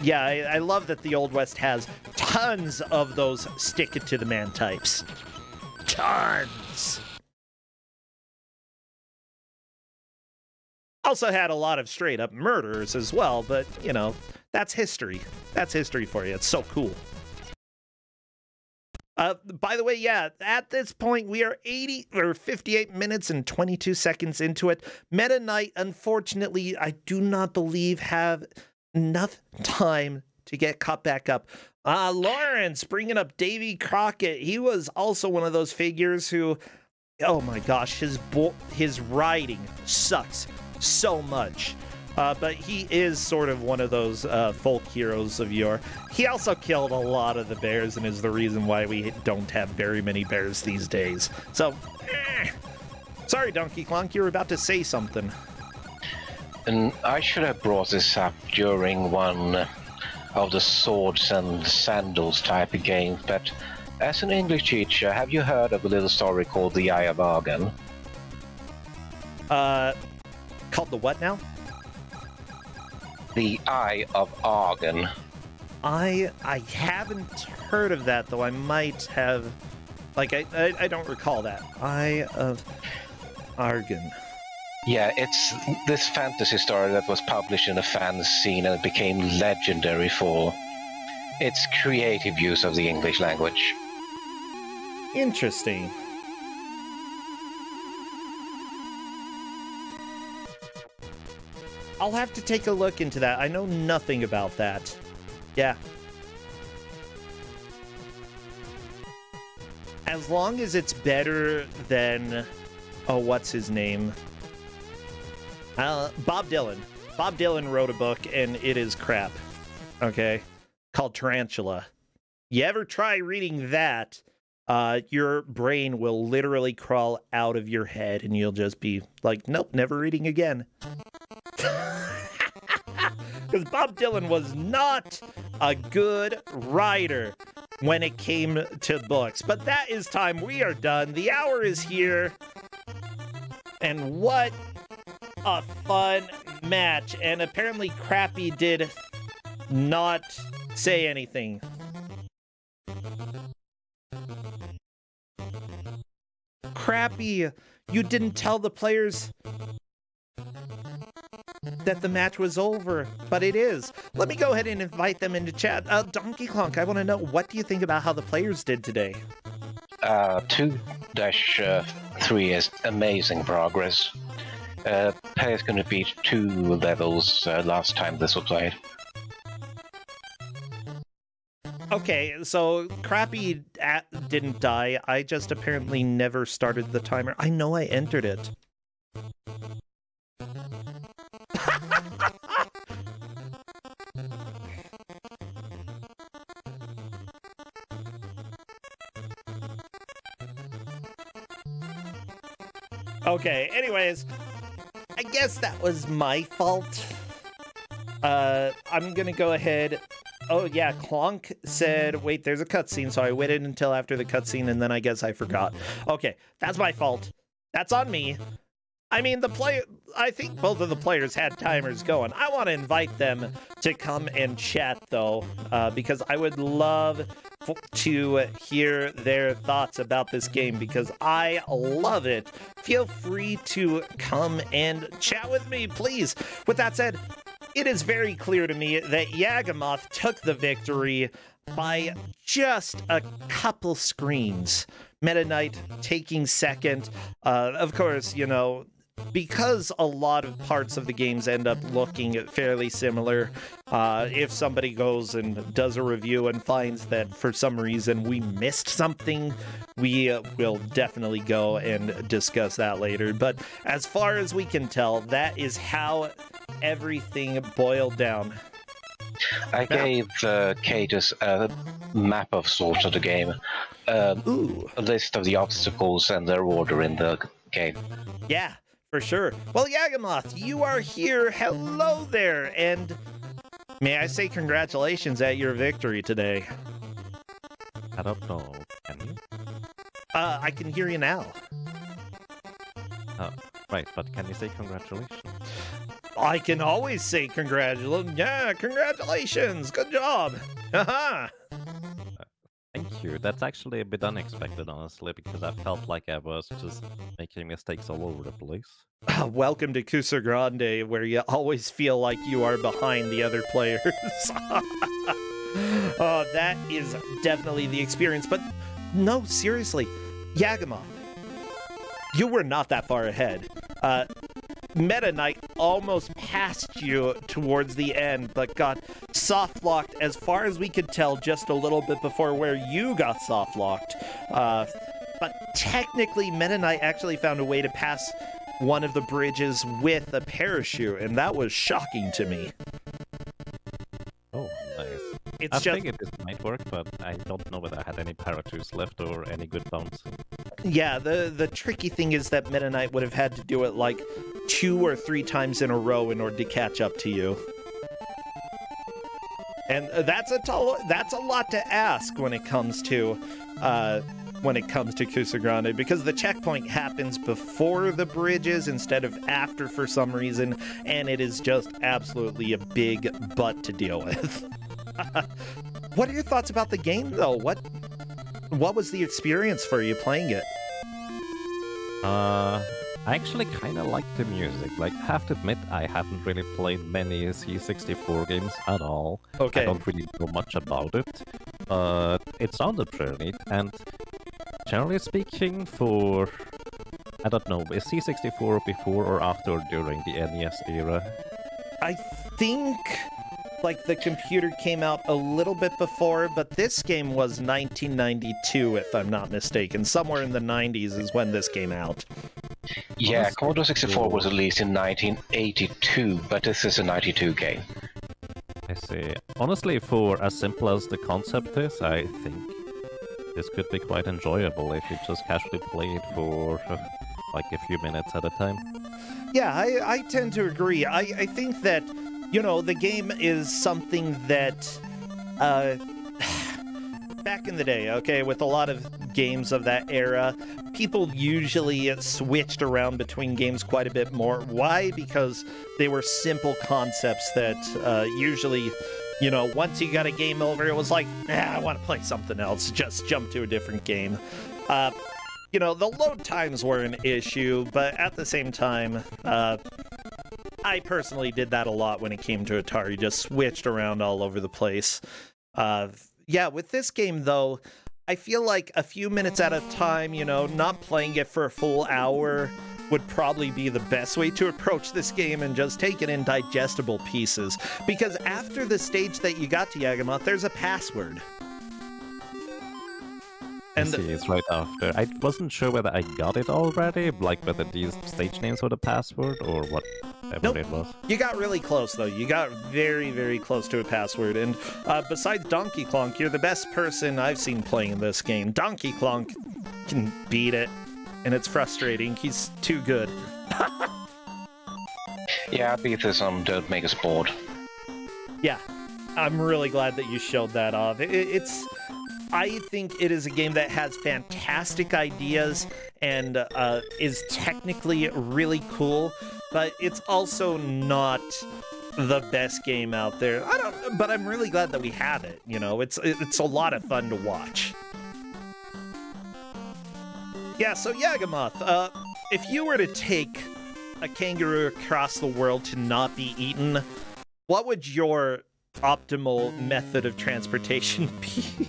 yeah, I love that the Old West has tons of those stick-it-to-the-man types. Tons! Also had a lot of straight-up murderers as well, but, you know, that's history. That's history for you. It's so cool. By the way, yeah, at this point, we are 58 minutes and 22 seconds into it. Meta Knight, unfortunately, I do not believe have enough time to get caught back up. Lawrence, bringing up Davy Crockett. He was also one of those figures who, oh my gosh, his writing sucks so much. But he is sort of one of those folk heroes of yore. He also killed a lot of the bears and is the reason why we don't have very many bears these days. So, sorry, Donkey Klonk, you were about to say something. And I should have brought this up during one of the swords and sandals type of game, but as an English teacher, have you heard of a little story called The Eye of Argon? Called the what now? The Eye of Argon. I haven't heard of that, though. I might have. Like, I don't recall that. Eye of Argon. Yeah, it's this fantasy story that was published in a fanzine and became legendary for its creative use of the English language. Interesting. I'll have to take a look into that. I know nothing about that. Yeah. As long as it's better than... Oh, what's his name? Bob Dylan. Bob Dylan wrote a book, and it is crap. Okay? Called Tarantula. You ever try reading that, your brain will literally crawl out of your head, and you'll just be like, nope, never reading again. Because Bob Dylan was not a good writer when it came to books. But that is time. We are done. The hour is here. And what a fun match. And apparently Crappy did not say anything. Crappy, you didn't tell the players that the match was over, but it is. Let me go ahead and invite them into chat. Donkey Kong, I want to know, what do you think about how the players did today? 2-3 is amazing progress. Players going to beat 2 levels last time this was played. Okay, so Crappy didn't die. I just apparently never started the timer. I know I entered it. Okay, anyways, I guess that was my fault. I'm gonna go ahead. Oh yeah, Clonk said, wait, there's a cutscene, so I waited until after the cutscene, and then I guess I forgot. Okay, that's my fault. That's on me. I mean, I think both of the players had timers going. I want to invite them to come and chat, though, because I would love to hear their thoughts about this game, because I love it. Feel free to come and chat with me, please. With that said, it is very clear to me that Yagamoth took the victory by just a couple screens. Meta Knight taking second. Of course, you know, because a lot of parts of the games end up looking fairly similar, if somebody goes and does a review and finds that for some reason we missed something, we will definitely go and discuss that later. But as far as we can tell, that is how everything boiled down. I gave Cadus a map of sorts of the game. A list of the obstacles and their order in the game. Yeah, for sure. Well, Yagamoth, you are here. Hello there. And may I say congratulations at your victory today. I don't know. Can you? I can hear you now. Oh, right. But can you say congratulations? I can always say congratulations. Yeah, congratulations. Good job. Haha. Thank you. That's actually a bit unexpected, honestly, because I felt like I was just making mistakes all over the place. Welcome to Kuso6rande, where you always feel like you are behind the other players. Oh, that is definitely the experience. But no, seriously, Yagamoth, you were not that far ahead. Meta Knight almost passed you towards the end, but got soft-locked, as far as we could tell, just a little bit before where you got soft-locked. But technically, Meta Knight actually found a way to pass one of the bridges with a parachute, and that was shocking to me. Oh, nice. It's I just... figured this might work, but I don't know whether I had any parachutes left or any good bounce. Yeah, the tricky thing is that Meta Knight would have had to do it like 2 or 3 times in a row in order to catch up to you. And that's a lot to ask when it comes to Kuso6rande, because the checkpoint happens before the bridges instead of after for some reason, and it is just absolutely a big butt to deal with. What are your thoughts about the game, though? What was the experience for you playing it? I actually kind of like the music. Like, I have to admit, I haven't really played many C64 games at all. Okay. I don't really know much about it, but it sounded pretty neat. And generally speaking, I don't know, is C64 before or after or during the NES era? I think, like, the computer came out a little bit before, but this game was 1992, if I'm not mistaken. Somewhere in the 90s is when this came out. Yeah, Commodore 64 was released in 1982, but this is a 92 game. I see. Honestly, for as simple as the concept is, I think this could be quite enjoyable if you just casually play it for like a few minutes at a time. Yeah, I tend to agree. I think that, you know, the game is something that, back in the day, okay, with a lot of games of that era, people usually switched around between games quite a bit more. Why? Because they were simple concepts that usually, you know, once you got a game over, it was like, I want to play something else, just jump to a different game. You know, the load times were an issue, but at the same time, I personally did that a lot when it came to Atari, just switched around all over the place. Yeah, with this game, though, I feel like a few minutes at a time, you know, not playing it for a full hour would probably be the best way to approach this game, and just take it in digestible pieces. Because after the stage that you got to, Yagamoth, there's a password. And I see, it's right after. I wasn't sure whether I got it already, like whether these stage names were the password or whatever it was. You got really close, though. You got very, very close to a password. And besides Donkey Klonk, you're the best person I've seen playing this game. Donkey Klonk can beat it, and it's frustrating. He's too good. Yeah, I beat this on Don't Make Us Bored. Yeah, I'm really glad that you showed that off. I think it is a game that has fantastic ideas and is technically really cool, but it's also not the best game out there. But I'm really glad that we have it. You know, it's a lot of fun to watch. Yeah, so Yagamoth, if you were to take a kangaroo across the world to not be eaten, what would your optimal method of transportation be?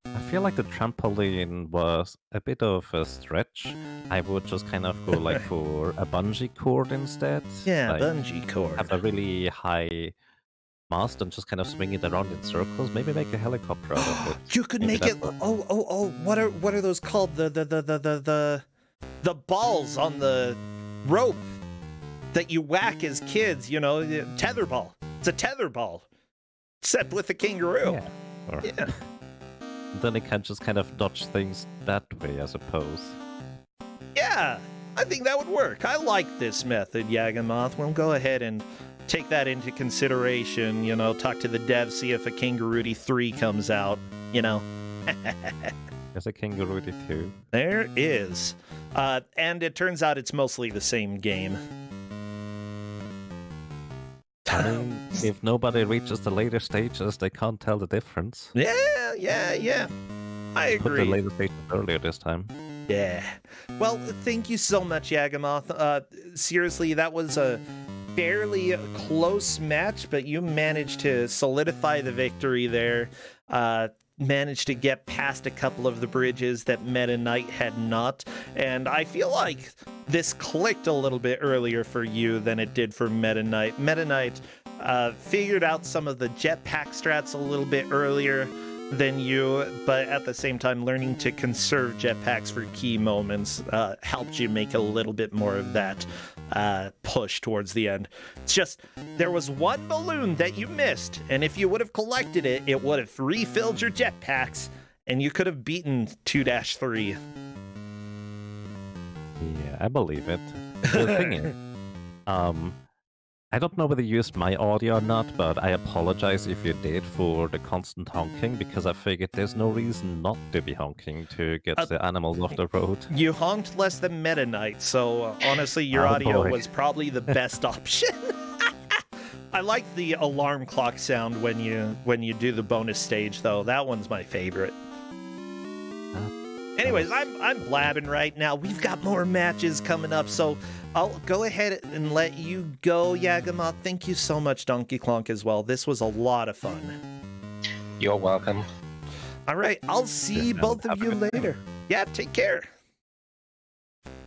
I feel like the trampoline was a bit of a stretch. I would just kind of go like for a bungee cord instead. Yeah, like, bungee cord. Have a really high mast and just kind of swing it around in circles. Maybe make a helicopter out of it. You could make it. Oh! What are those called? The balls on the rope that you whack as kids. You know, tetherball. It's a tetherball, except with a kangaroo. Yeah. Yeah. Then it can just kind of dodge things that way, I suppose. Yeah, I think that would work. I like this method, Yagamoth. We'll go ahead and take that into consideration. You know, talk to the devs, see if a Kangarudy 3 comes out. You know. There's a Kangarudy 2. There is. And it turns out it's mostly the same game. I mean, if nobody reaches the later stages, they can't tell the difference. Yeah. I agree. Put the later stages earlier this time. Yeah. Well, thank you so much, Yagamoth. Seriously, that was a fairly close match, but you managed to solidify the victory there. Managed to get past a couple of the bridges that Meta Knight had not, and I feel like this clicked a little bit earlier for you than it did for Meta Knight. Meta Knight figured out some of the jetpack strats a little bit earlier than you, but at the same time learning to conserve jetpacks for key moments helped you make a little bit more of that push towards the end. It's just, there was one balloon that you missed, and if you would have collected it, it would have refilled your jetpacks, and you could have beaten 2-3. Yeah, I believe it. The thing is, I don't know whether you used my audio or not, but I apologize if you did for the constant honking, because I figured there's no reason not to be honking to get the animals off the road. You honked less than Meta Knight, so honestly, your audio was probably the best option. I like the alarm clock sound when you do the bonus stage, though. That one's my favorite. Anyways, I'm blabbing right now. We've got more matches coming up, so I'll go ahead and let you go, Yagama. Thank you so much, Donkey Klonk, as well. This was a lot of fun. You're welcome. All right, I'll see both of you later. Yeah, take care.